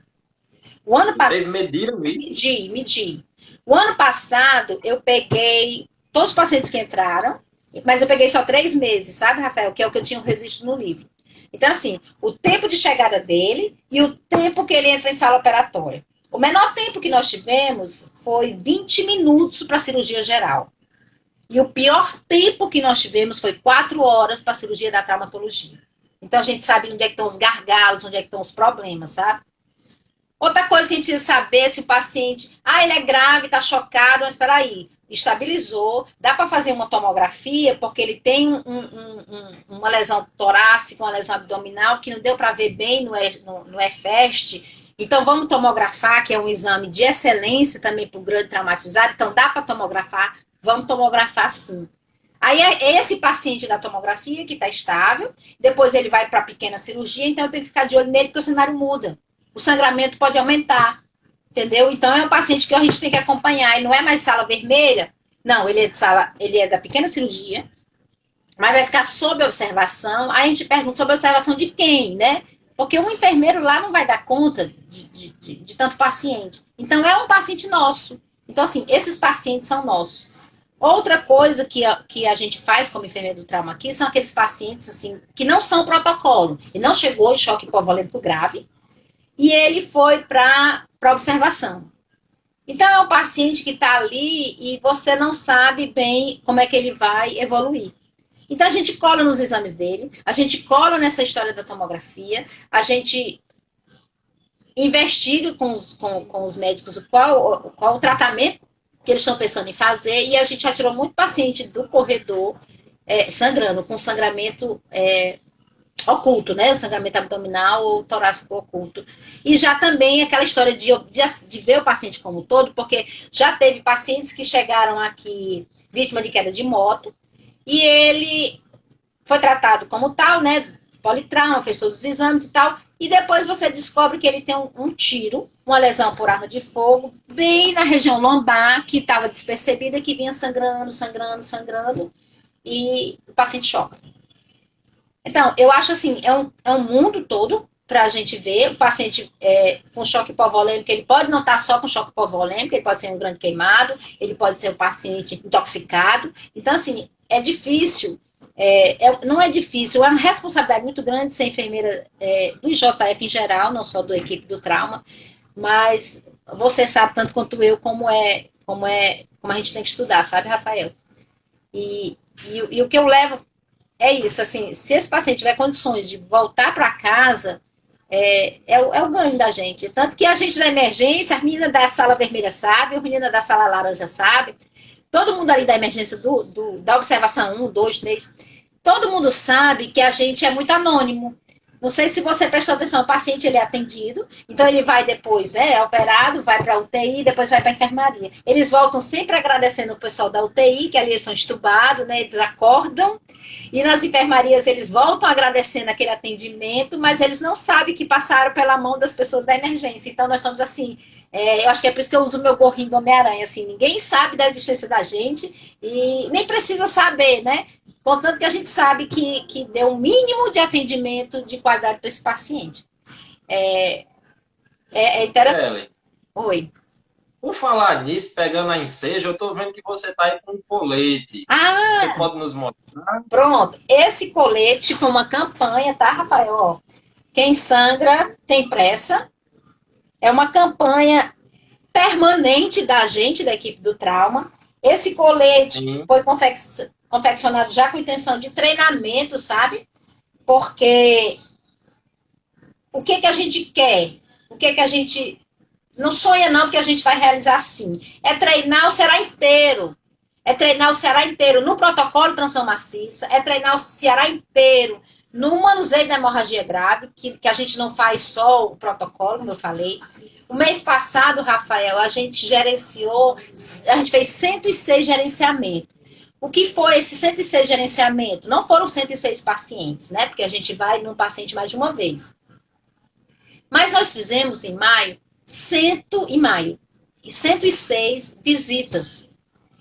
Vocês mediram isso? Medi. O ano passado, eu peguei todos os pacientes que entraram, mas eu peguei só 3 meses, sabe, Rafael? Que é o que eu tinha um registro no livro. Então, assim, o tempo de chegada dele e o tempo que ele entra em sala operatória. O menor tempo que nós tivemos foi 20 minutos para a cirurgia geral. E o pior tempo que nós tivemos foi 4 horas para a cirurgia da traumatologia. Então, a gente sabe onde é que estão os gargalos, onde é que estão os problemas, sabe? Outra coisa que a gente precisa saber é se o paciente, ele é grave, está chocado, mas espera aí, estabilizou, dá para fazer uma tomografia, porque ele tem uma lesão torácica, uma lesão abdominal, que não deu para ver bem no EFEST. Então, vamos tomografar, que é um exame de excelência também para o grande traumatizado. Então, dá para tomografar, vamos tomografar sim. Aí é esse paciente da tomografia que está estável, depois ele vai para a pequena cirurgia, então eu tenho que ficar de olho nele, porque o cenário muda. O sangramento pode aumentar, entendeu? Então é um paciente que a gente tem que acompanhar. E não é mais sala vermelha, não, ele é da pequena cirurgia, mas vai ficar sob observação. Aí a gente pergunta sob observação de quem, né? Porque um enfermeiro lá não vai dar conta de tanto paciente. Então é um paciente nosso. Então, assim, esses pacientes são nossos. Outra coisa que a gente faz como enfermeiro do trauma aqui são aqueles pacientes assim, que não são protocolo. Ele não chegou em choque hipovolêmico grave, e ele foi para observação. Então, é um paciente que está ali e você não sabe bem como é que ele vai evoluir. Então, a gente cola nos exames dele, a gente cola nessa história da tomografia, a gente investiga com os médicos qual o tratamento que eles estão pensando em fazer, e a gente já tirou muito paciente do corredor sangrando, com sangramento oculto, né? O sangramento abdominal ou torácico oculto. E já também aquela história de ver o paciente como um todo, porque já teve pacientes que chegaram aqui vítima de queda de moto, e ele foi tratado como tal, né? Politrauma, fez todos os exames e tal, e depois você descobre que ele tem um tiro, uma lesão por arma de fogo, bem na região lombar, que estava despercebida, que vinha sangrando, e o paciente choca. Então, eu acho assim, é um mundo todo para a gente ver. O paciente com choque hipovolêmico, ele pode não estar só com choque hipovolêmico, ele pode ser um grande queimado, ele pode ser um paciente intoxicado. Então, assim, é difícil, não é difícil, é uma responsabilidade muito grande ser enfermeira do IJF em geral, não só da equipe do trauma, mas você sabe tanto quanto eu como a gente tem que estudar, sabe, Rafael? E o que eu levo é isso, assim, se esse paciente tiver condições de voltar para casa, é o ganho da gente. Tanto que a gente da emergência, a menina da sala vermelha sabe, a menina da sala laranja sabe, todo mundo ali da emergência, da observação 1, 2, 3, todo mundo sabe que a gente é muito anônimo. Não sei se você prestou atenção, o paciente ele é atendido, então ele vai depois, é operado, vai para a UTI, depois vai para a enfermaria. Eles voltam sempre agradecendo o pessoal da UTI, que ali eles são estubados, né, eles acordam, e nas enfermarias eles voltam agradecendo aquele atendimento, mas eles não sabem que passaram pela mão das pessoas da emergência. Então nós somos assim, eu acho que é por isso que eu uso o meu gorrinho do Homem-Aranha, assim, ninguém sabe da existência da gente, e nem precisa saber, né? Contanto que a gente sabe que deu um mínimo de atendimento de qualidade para esse paciente. É interessante. Kelly, Oi. por falar nisso, pegando a ensejo, eu estou vendo que você está aí com um colete. Você Ah, pode nos mostrar? pronto. Esse colete foi uma campanha, tá, Rafael? Ó, quem sangra tem pressa. É uma campanha permanente da gente, da equipe do trauma. Esse colete Sim. foi confeccionado já com intenção de treinamento, sabe? Porque o que a gente quer? O que a gente não sonha não, porque a gente vai realizar assim. É treinar o Ceará inteiro. É treinar o Ceará inteiro no protocolo Transform Maciça, é treinar o Ceará inteiro no manuseio da hemorragia grave, que a gente não faz só o protocolo, como eu falei. O mês passado, Rafael, a gente fez 106 gerenciamentos. O que foi esse 106 gerenciamento? Não foram 106 pacientes, né? Porque a gente vai num paciente mais de uma vez. Mas nós fizemos em maio 106 visitas.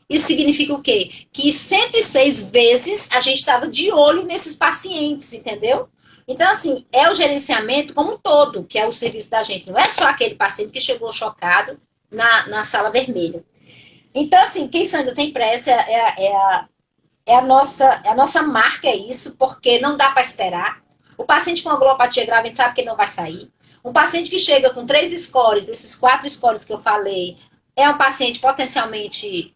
Isso significa o quê? Que 106 vezes a gente estava de olho nesses pacientes, entendeu? Então, assim, é o gerenciamento como um todo, que é o serviço da gente. Não é só aquele paciente que chegou chocado na sala vermelha. Então, assim, quem sangra tem pressa é a nossa marca, é isso, porque não dá para esperar. O paciente com agolopatia grave, a gente sabe que ele não vai sair. Um paciente que chega com 3 scores, desses 4 scores que eu falei, é um paciente potencialmente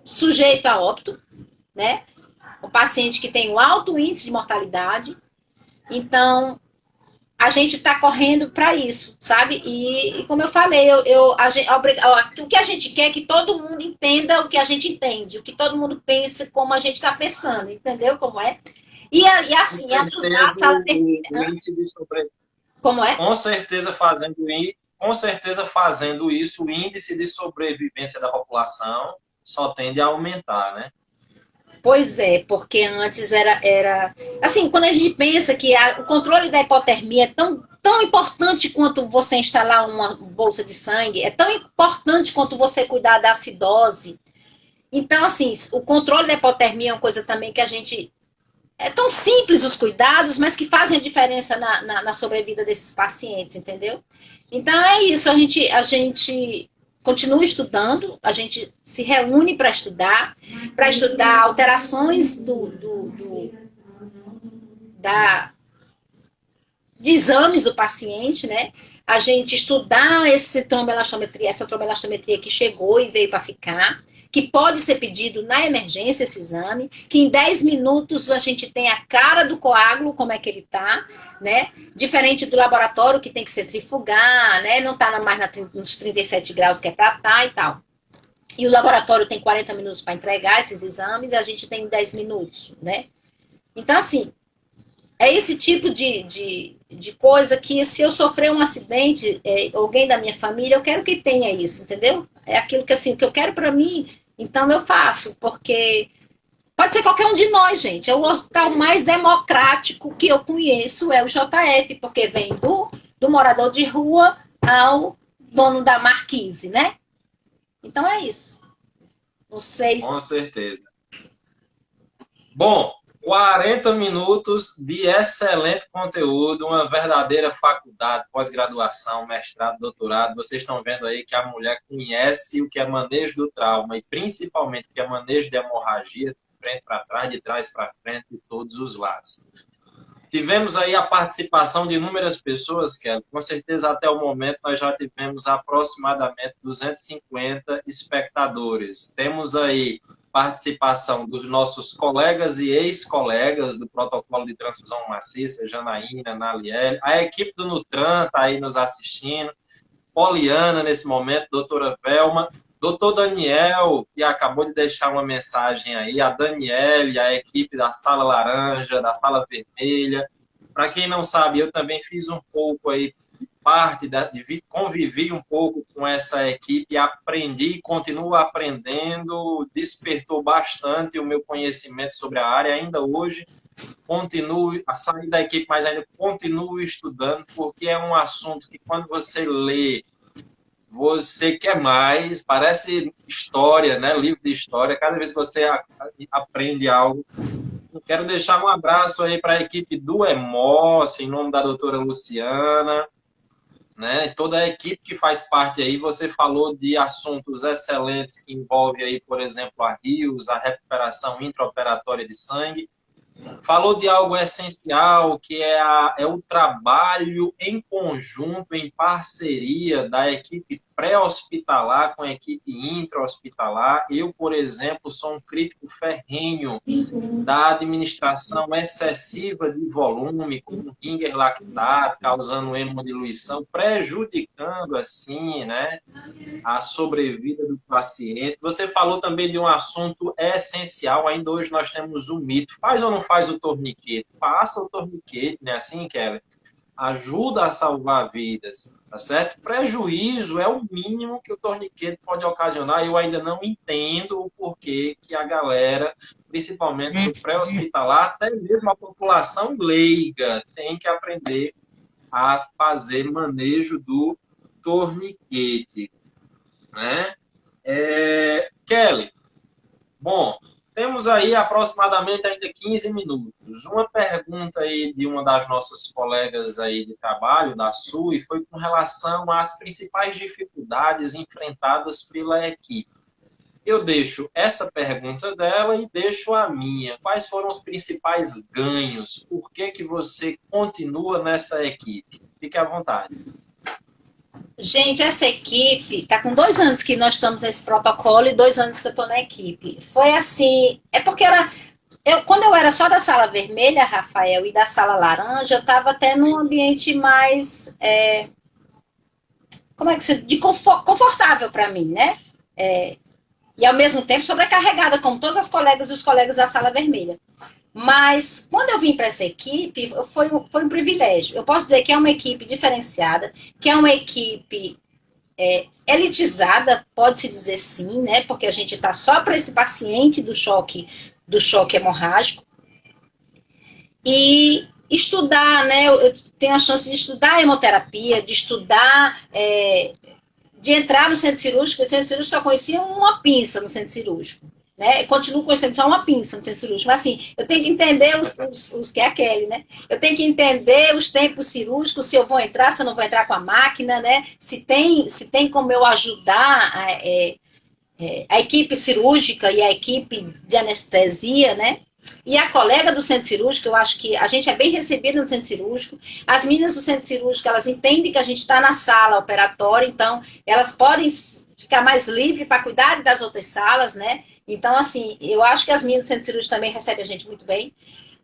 sujeito a óbito, né? Um paciente que tem um alto índice de mortalidade. Então, a gente está correndo para isso, sabe? E como eu falei, o que a gente quer é que todo mundo entenda o que a gente entende, o que todo mundo pensa como a gente está pensando, entendeu como é? E Com assim, ajudar a certeza sala o índice de sobrevivência. como é? Com certeza fazendo isso, o índice de sobrevivência da população só tende a aumentar, né? Pois é, porque antes era assim, quando a gente pensa que o controle da hipotermia é tão importante quanto você instalar uma bolsa de sangue, é tão importante quanto você cuidar da acidose. Então, assim, o controle da hipotermia é uma coisa também que a gente. É tão simples os cuidados, mas que fazem a diferença na sobrevida desses pacientes, entendeu? Então é isso, a gente continua estudando, a gente se reúne para estudar alterações da, de exames do paciente, né? A gente estudar essa tromboelastometria que chegou e veio para ficar, que pode ser pedido na emergência esse exame, que em 10 minutos a gente tem a cara do coágulo, como é que ele tá, né? Diferente do laboratório que tem que centrifugar, né? Não tá mais nos 37 graus que é para estar e tal. E o laboratório tem 40 minutos para entregar esses exames, e a gente tem 10 minutos, né? Então, assim, é esse tipo de coisa que, se eu sofrer um acidente, alguém da minha família, eu quero que tenha isso, entendeu? É aquilo que, assim, que eu quero para mim, então eu faço, porque pode ser qualquer um de nós, gente. É o hospital mais democrático que eu conheço, é o JF, porque vem do morador de rua ao dono da marquise, né? Então é isso. Não sei. Com certeza. Bom, 40 minutos de excelente conteúdo, uma verdadeira faculdade, pós-graduação, mestrado, doutorado. Vocês estão vendo aí que a mulher conhece o que é manejo do trauma e principalmente o que é manejo de hemorragia, de frente para trás, de trás para frente, de todos os lados. Tivemos aí a participação de inúmeras pessoas, Kelly. Com certeza, até o momento, nós já tivemos aproximadamente 250 espectadores. Temos aí participação dos nossos colegas e ex-colegas do protocolo de transfusão maciça, Janaína, Naliel, a equipe do Nutran está aí nos assistindo, Poliana nesse momento, doutora Velma, doutor Daniel, que acabou de deixar uma mensagem aí, a Daniele, a equipe da Sala Laranja, da Sala Vermelha. Para quem não sabe, eu também fiz um pouco aí convivi um pouco com essa equipe, aprendi, continuo aprendendo, despertou bastante o meu conhecimento sobre a área. Ainda hoje continuo a sair da equipe, mas ainda continuo estudando, porque é um assunto que, quando você lê, você quer mais, parece história, né? Livro de história. Cada vez que você aprende algo. Quero deixar um abraço aí para a equipe do EMOS, em nome da doutora Luciana, né? Toda a equipe que faz parte aí. Você falou de assuntos excelentes que envolvem aí, por exemplo, a RIOS, a recuperação intraoperatória de sangue. Falou de algo essencial, que é o trabalho em conjunto, em parceria da equipe pré-hospitalar com a equipe intra-hospitalar. Eu, por exemplo, sou um crítico ferrenho da administração excessiva de volume, com Ringer lactato, causando hemodiluição, prejudicando, assim, né, a sobrevida do paciente. Você falou também de um assunto essencial. Ainda hoje nós temos um mito. Faz ou não faz o torniquete? Faça o torniquete, né? Assim, Kelly? Ajuda a salvar vidas, tá certo? Prejuízo é o mínimo que o torniquete pode ocasionar. Eu ainda não entendo o porquê que a galera, principalmente do pré-hospitalar, até mesmo a população leiga, tem que aprender a fazer manejo do torniquete, né? Kelly, bom, temos aí aproximadamente ainda 15 minutos. Uma pergunta aí de uma das nossas colegas aí de trabalho, da SUI, foi com relação às principais dificuldades enfrentadas pela equipe. eu deixo essa pergunta dela e deixo a minha. Quais foram os principais ganhos? Por que que você continua nessa equipe? Fique à vontade. Gente, essa equipe está com 2 anos que nós estamos nesse protocolo e 2 anos que eu estou na equipe. Foi assim, é porque quando eu era só da sala vermelha, Rafael, e da sala laranja, eu estava até num ambiente mais, como é que se de confortável para mim, né? E ao mesmo tempo sobrecarregada, como todas as colegas e os colegas da sala vermelha. Mas quando eu vim para essa equipe, foi um privilégio. Eu posso dizer que é uma equipe diferenciada, que é uma equipe elitizada, pode-se dizer sim, né? Porque a gente está só para esse paciente do choque hemorrágico. E estudar, né? Eu tenho a chance de estudar hemoterapia, de estudar, de entrar no centro cirúrgico. O centro cirúrgico só conhecia uma pinça no centro cirúrgico. Né? Eu continuo conhecendo só uma pinça no centro cirúrgico. Mas assim, eu tenho que entender os que é a Kelly, né? Eu tenho que entender os tempos cirúrgicos, se eu vou entrar, se eu não vou entrar com a máquina, né? Se tem como eu ajudar a equipe cirúrgica e a equipe de anestesia, né? E a colega do centro cirúrgico, eu acho que a gente é bem recebida no centro cirúrgico. As meninas do centro cirúrgico, elas entendem que a gente está na sala operatória, então elas podem ficar mais livres para cuidar das outras salas, né? Então, assim, eu acho que as meninas do centro cirúrgico também recebem a gente muito bem.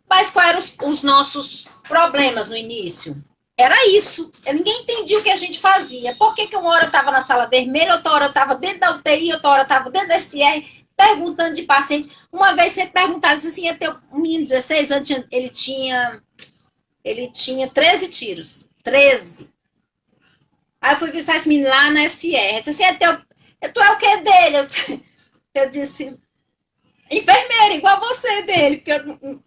Mas quais eram os nossos problemas no início? Era isso. Ninguém entendia o que a gente fazia. Por que uma hora eu estava na sala vermelha, outra hora eu estava dentro da UTI, outra hora eu estava dentro da SR, perguntando de paciente. Uma vez você perguntaram, disse assim, um menino de 16 anos, ele tinha 13 tiros. 13. Aí eu fui visitar esse menino lá na SR. Disse assim, tu é o que dele? Eu disse, enfermeira, igual você dele. Porque eu...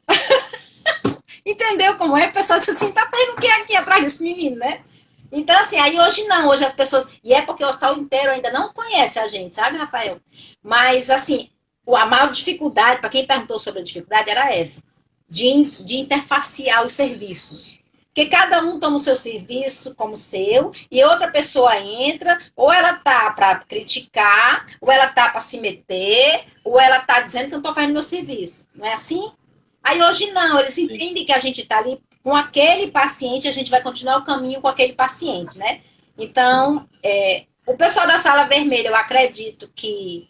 Entendeu como é? A pessoa disse assim, tá fazendo o que aqui atrás desse menino, né? Então, assim, aí hoje não, hoje as pessoas... E é porque o hospital inteiro ainda não conhece a gente, sabe, Rafael? Mas, assim, a maior dificuldade, para quem perguntou sobre a dificuldade, era essa. De interfacear os serviços. Porque cada um toma o seu serviço como seu, e outra pessoa entra, ou ela tá para criticar, ou ela tá para se meter, ou ela tá dizendo que eu não tô fazendo meu serviço. Não é assim? Aí hoje não, eles entendem que a gente está ali com aquele paciente, a gente vai continuar o caminho com aquele paciente, né? Então, o pessoal da sala vermelha, eu acredito que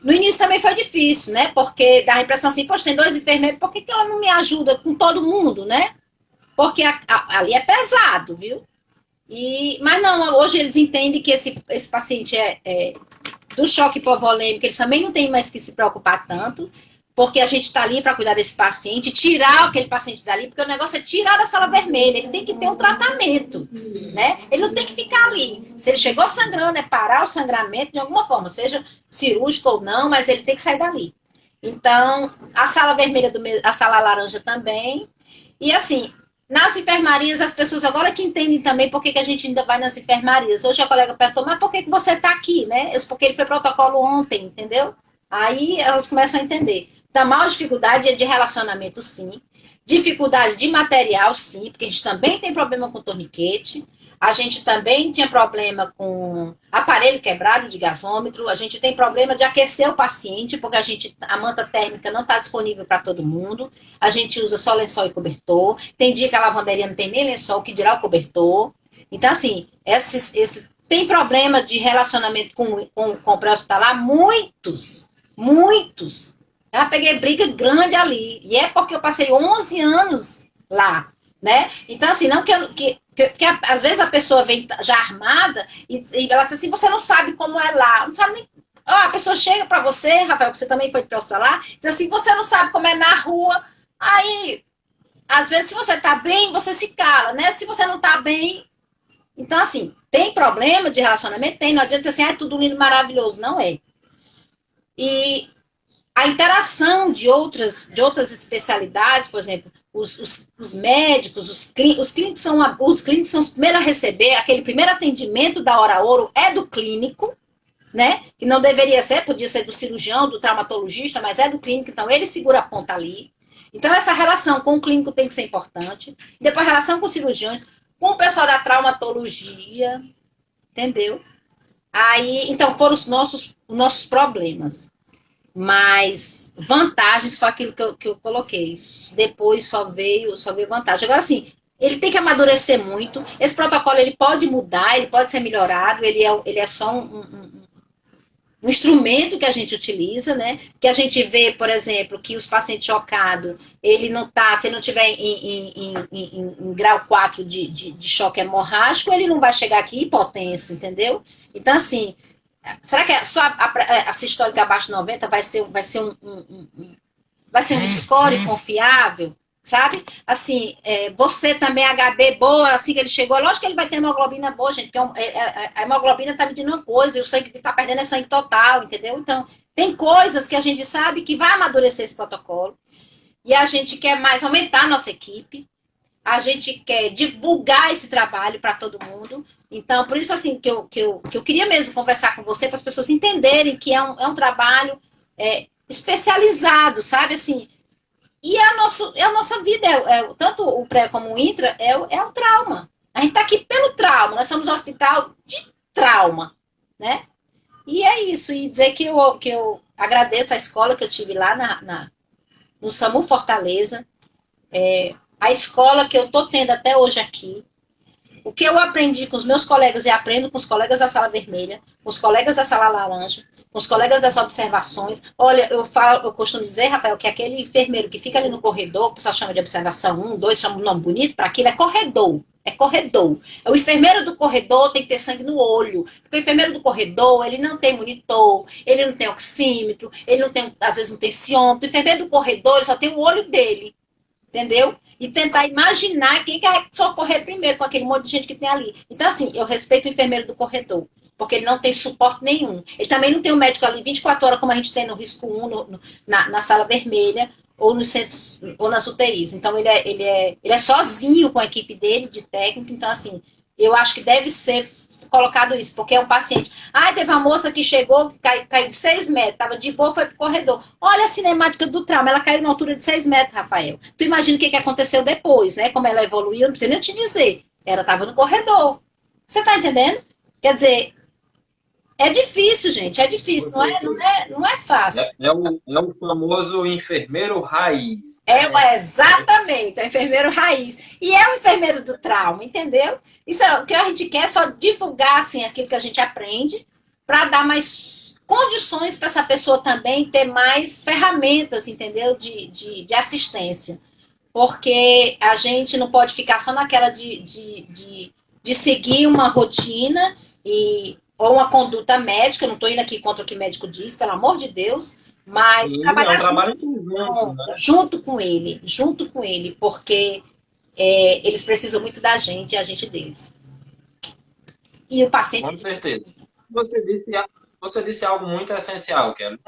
no início também foi difícil, né? Porque dá a impressão assim, poxa, tem 2 enfermeiros, por que ela não me ajuda com todo mundo, né? Porque ali é pesado, viu? Mas não, hoje eles entendem que esse paciente do choque hipovolêmico, eles também não têm mais que se preocupar tanto, porque a gente está ali para cuidar desse paciente, tirar aquele paciente dali, porque o negócio é tirar da sala vermelha, ele tem que ter um tratamento, né? Ele não tem que ficar ali. Se ele chegou sangrando, é parar o sangramento de alguma forma, seja cirúrgico ou não, mas ele tem que sair dali. Então, a sala vermelha, a sala laranja também. E assim, nas enfermarias, as pessoas agora que entendem também por que a gente ainda vai nas enfermarias. Hoje a colega perguntou, mas por que você está aqui, né? Porque ele foi protocolo ontem, entendeu? Aí elas começam a entender. Então, a maior dificuldade é de relacionamento, sim. Dificuldade de material, sim, porque a gente também tem problema com torniquete. A gente também tinha problema com aparelho quebrado de gasômetro. A gente tem problema de aquecer o paciente, porque a manta térmica não está disponível para todo mundo. A gente usa só lençol e cobertor. Tem dia que a lavanderia não tem nem lençol, que dirá o cobertor. Então, assim, tem problema de relacionamento com o pré-hospitalar? Muitos. Eu já peguei briga grande ali. E é porque eu passei 11 anos lá, né? Então, assim, não que às vezes a pessoa vem já armada e ela diz assim, você não sabe como é lá. Não sabe nem... a pessoa chega para você, Rafael, que você também foi pré-hospitalar, diz assim, você não sabe como é na rua. Aí, às vezes, se você tá bem, você se cala, né? Se você não tá bem... Então, assim, tem problema de relacionamento? Tem. Não adianta dizer assim, é tudo lindo, maravilhoso. Não é. E a interação de outras especialidades, por exemplo, os médicos, os clínicos são os primeiros a receber, aquele primeiro atendimento da hora ouro é do clínico, né? Que não deveria ser, podia ser do cirurgião, do traumatologista, mas é do clínico, então ele segura a ponta ali. Então essa relação com o clínico tem que ser importante. Depois a relação com os cirurgiões, com o pessoal da traumatologia, entendeu? Aí, então, foram os nossos problemas. Mas vantagens foi aquilo que eu coloquei. Depois só veio vantagem. Agora, assim, ele tem que amadurecer muito. Esse protocolo ele pode mudar, ele pode ser melhorado, ele é só um instrumento que a gente utiliza, né? Que a gente vê, por exemplo, que os pacientes chocados, ele não tá, se ele não tiver em grau 4 de choque hemorrágico, ele não vai chegar aqui hipotenso, entendeu? Então, assim, será que só a sistólica abaixo de 90 vai ser um score confiável? Sabe? Assim, você também, HB boa, assim que ele chegou, lógico que ele vai ter hemoglobina boa, gente, porque a hemoglobina tá medindo uma coisa, e o sangue que tá perdendo é sangue total, entendeu? Então, tem coisas que a gente sabe que vai amadurecer esse protocolo, e a gente quer mais aumentar a nossa equipe, a gente quer divulgar esse trabalho para todo mundo. Então, por isso, assim, que eu queria mesmo conversar com você, para as pessoas entenderem que é um trabalho especializado, sabe? Assim, e é a nossa vida, tanto o pré como o intra, é o trauma. A gente está aqui pelo trauma, nós somos um hospital de trauma, né? E é isso, e dizer que eu agradeço a escola que eu tive lá no SAMU Fortaleza, a escola que eu estou tendo até hoje aqui, o que eu aprendi com os meus colegas e aprendo com os colegas da sala vermelha, com os colegas da sala laranja, com os colegas das observações. Olha, eu costumo dizer, Rafael, que aquele enfermeiro que fica ali no corredor, que o pessoal chama de observação 1, 2, chama um nome bonito para aquilo, é corredor. É corredor. O enfermeiro do corredor tem que ter sangue no olho. Porque o enfermeiro do corredor, ele não tem monitor, ele não tem oxímetro, ele não tem, às vezes não tem ciômetro. O enfermeiro do corredor, ele só tem o olho dele. Entendeu? E tentar imaginar quem quer socorrer primeiro com aquele monte de gente que tem ali. Então, assim, eu respeito o enfermeiro do corredor, porque ele não tem suporte nenhum. Ele também não tem um médico ali 24 horas, como a gente tem no risco 1, na sala vermelha, ou nos centros, ou nas UTIs. Então, ele é sozinho com a equipe dele, de técnico. Então, assim, eu acho que deve ser colocado isso, porque é um paciente. Ah, teve uma moça que chegou, caiu de 6 metros, estava de boa, foi pro corredor. Olha a cinemática do trauma, ela caiu na altura de 6 metros, Rafael. Tu imagina o que aconteceu depois, né? Como ela evoluiu, não precisa nem te dizer. Ela estava no corredor. Você tá entendendo? Quer dizer, é difícil, gente, é difícil, não é fácil. É o famoso enfermeiro raiz, né? É exatamente, é o enfermeiro raiz. E é o enfermeiro do trauma, entendeu? Isso é o que a gente quer, só divulgar assim, aquilo que a gente aprende, para dar mais condições para essa pessoa também ter mais ferramentas, entendeu? De assistência. Porque a gente não pode ficar só naquela de seguir uma rotina ou uma conduta médica. Eu não estou indo aqui contra o que o médico diz, pelo amor de Deus, mas Sim, é um trabalhar trabalho conjunto, né? junto com ele, porque eles precisam muito da gente e a gente deles. E o Com paciente. certeza. Você disse, você disse algo muito essencial, Kelly.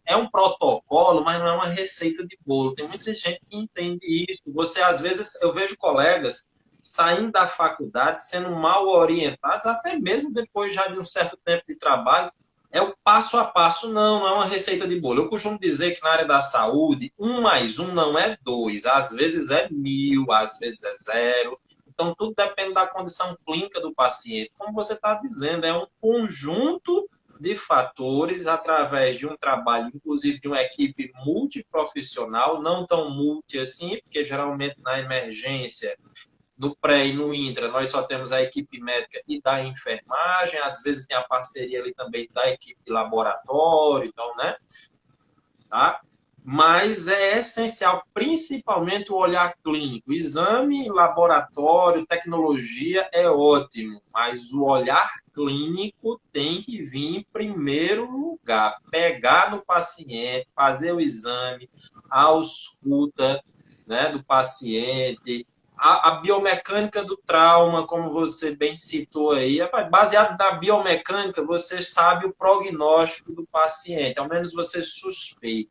É um protocolo, mas não é uma receita de bolo. Tem muita gente que entende isso. Você, às vezes, eu vejo colegas saindo da faculdade sendo mal orientados, até mesmo depois já de um certo tempo de trabalho. É o passo a passo, não é uma receita de bolo. Eu costumo dizer que na área da saúde, 1 mais 1 não é 2. Às vezes é 1000, às vezes é 0. Então, tudo depende da condição clínica do paciente. Como você está dizendo, é um conjunto de fatores através de um trabalho, inclusive de uma equipe multiprofissional, não tão multi assim, porque geralmente na emergência, do pré e no intra, nós só temos a equipe médica e da enfermagem, às vezes tem a parceria ali também da equipe de laboratório, então, né? Tá? Mas é essencial, principalmente o olhar clínico. Exame, laboratório, tecnologia é ótimo, mas o olhar clínico tem que vir em primeiro lugar. Pegar no paciente, fazer o exame, a ausculta, né, do paciente, a biomecânica do trauma, como você bem citou aí, baseado na biomecânica, você sabe o prognóstico do paciente, ao menos você suspeita.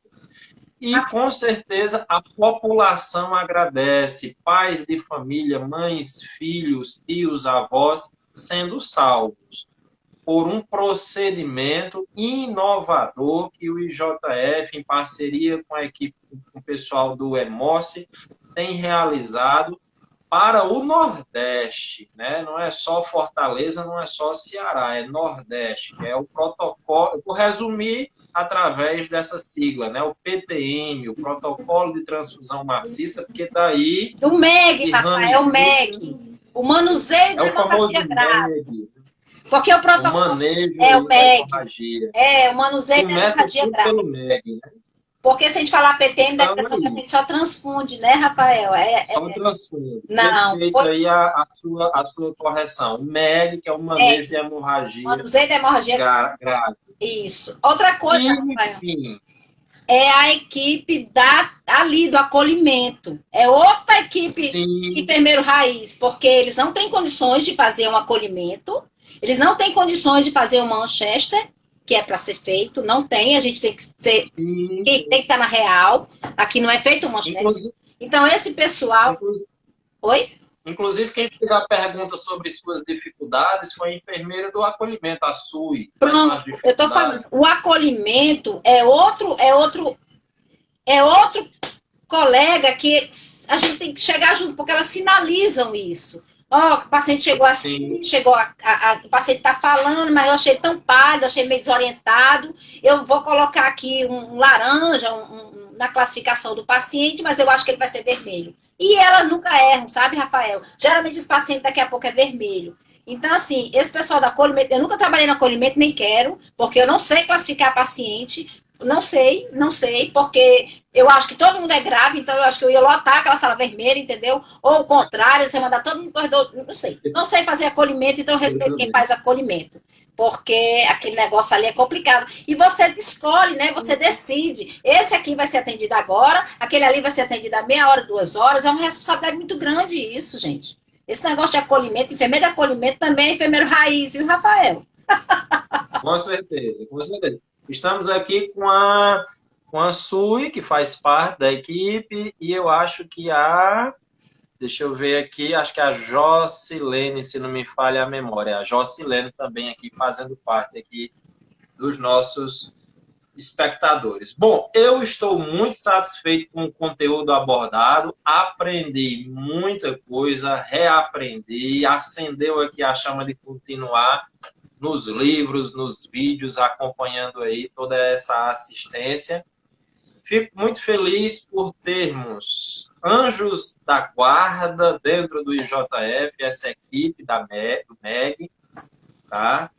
E, com certeza, a população agradece, pais de família, mães, filhos, tios, avós, sendo salvos por um procedimento inovador que o IJF, em parceria com a equipe, com o pessoal do EMOSSE, tem realizado para o Nordeste, né? Não é só Fortaleza, não é só Ceará, é Nordeste, que é o protocolo, eu vou resumir através dessa sigla, né? O PTM, o Protocolo de Transfusão Maciça, porque daí O MEG, se Rafael, o ramifica, MEG. O manuseio é da o famoso hemorragia grave. MEG, Porque o o protocolo manejo é o aí da MEG. hemorragia. É, o manuseio da Começa hemorragia tudo grave. pelo MEG, né? Porque se a gente falar PTM, dá a Então, impressão que a aí, gente só transfunde, né, Rafael? só transfundo. Não. Perfeito aí a sua correção. O MEG, que é o manejo de MEG. hemorragia Manuseio da hemorragia grave. grave. Isso. Outra coisa, E, Rafael, enfim, é a equipe ali do acolhimento. É outra equipe de sim, enfermeiro raiz, porque eles não têm condições de fazer um acolhimento, eles não têm condições de fazer uma Manchester, que é para ser feito, não tem, a gente tem que ser, sim, tem que estar na real, aqui não é feito um Manchester. inclusive, Então, esse pessoal. inclusive, Oi? inclusive, quem fez a pergunta sobre suas dificuldades foi a enfermeira do acolhimento, a SUI. Quais são as Pronto, eu estou falando. dificuldades? O acolhimento é outro colega que a gente tem que chegar junto, porque elas sinalizam isso. Ó, o paciente chegou Sim, assim, o paciente está falando, mas eu achei tão pálido, achei meio desorientado. Eu vou colocar aqui um laranja na classificação do paciente, mas eu acho que ele vai ser vermelho. E elas nunca erram, sabe, Rafael? Geralmente esse paciente daqui a pouco é vermelho. Então, assim, esse pessoal do acolhimento, eu nunca trabalhei no acolhimento, nem quero, porque eu não sei classificar paciente, não sei, porque eu acho que todo mundo é grave, então eu acho que eu ia lotar aquela sala vermelha, entendeu? Ou o contrário, você mandar todo mundo no corredor, não sei. Não sei fazer acolhimento, então eu respeito quem faz acolhimento. Porque aquele negócio ali é complicado. E você escolhe, né? Você decide. Esse aqui vai ser atendido agora, aquele ali vai ser atendido a meia hora, 2 horas. É uma responsabilidade muito grande isso, gente. Esse negócio de acolhimento, enfermeiro de acolhimento também é enfermeiro raiz, viu, Rafael? com certeza, com certeza. Estamos aqui com a SUI, que faz parte da equipe, e eu acho que deixa eu ver aqui, acho que a Jocilene, se não me falha a memória, a Jocilene também aqui fazendo parte aqui dos nossos espectadores. Bom, eu estou muito satisfeito com o conteúdo abordado, aprendi muita coisa, reaprendi, acendeu aqui a chama de continuar nos livros, nos vídeos, acompanhando aí toda essa assistência. Fico muito feliz por termos anjos da guarda dentro do IJF, essa equipe do MEG, tá?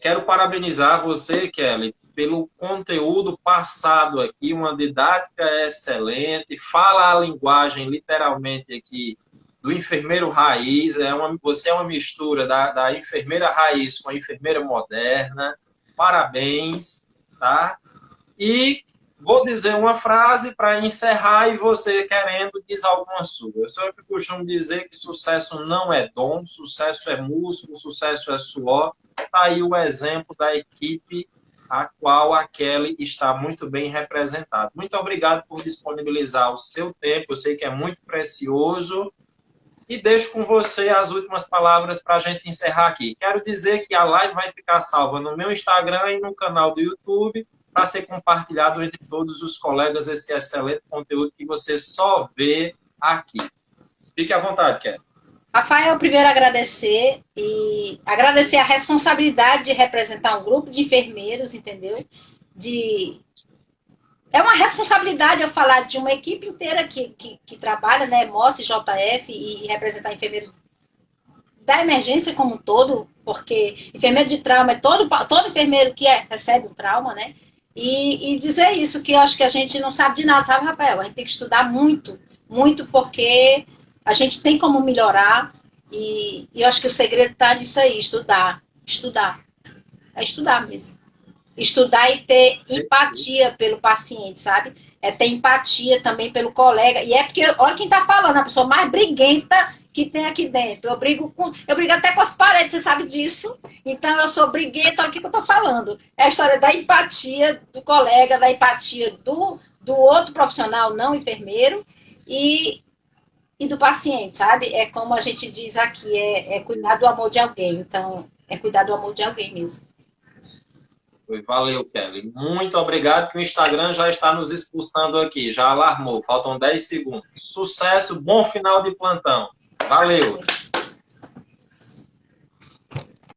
Quero parabenizar você, Kelly, pelo conteúdo passado aqui, uma didática excelente, fala a linguagem literalmente aqui do enfermeiro raiz, você é uma mistura da enfermeira raiz com a enfermeira moderna, parabéns, tá? E vou dizer uma frase para encerrar e você querendo diz alguma sua. Eu sempre costumo dizer que sucesso não é dom, sucesso é músculo, sucesso é suor. Está aí o exemplo da equipe a qual a Kelly está muito bem representada. Muito obrigado por disponibilizar o seu tempo, eu sei que é muito precioso. E deixo com você as últimas palavras para a gente encerrar aqui. Quero dizer que a live vai ficar salva no meu Instagram e no canal do YouTube para ser compartilhado entre todos os colegas esse excelente conteúdo que você só vê aqui. Fique à vontade, Kelly. Rafael, primeiro agradecer e agradecer a responsabilidade de representar um grupo de enfermeiros, entendeu? É uma responsabilidade eu falar de uma equipe inteira que trabalha, né, MOS, JF e representar enfermeiros da emergência como um todo, porque enfermeiro de trauma é todo enfermeiro que recebe um trauma, né? E dizer isso, que eu acho que a gente não sabe de nada, sabe, Rafael? A gente tem que estudar muito, muito, porque a gente tem como melhorar e eu acho que o segredo está nisso aí, estudar. É estudar mesmo. Estudar e ter empatia pelo paciente, sabe? É ter empatia também pelo colega. E é porque, olha quem tá falando, a pessoa mais briguenta que tem aqui dentro. Eu brigo até com as paredes, você sabe disso. Então, eu sou briguenta, olha o que eu tô falando. É a história da empatia do colega, da empatia do outro profissional não enfermeiro e do paciente, sabe? É como a gente diz aqui, é cuidar do amor de alguém. Então, é cuidar do amor de alguém mesmo. Valeu, Kelly. Muito obrigado, que o Instagram já está nos expulsando aqui, já alarmou. Faltam 10 segundos. Sucesso, bom final de plantão. Valeu.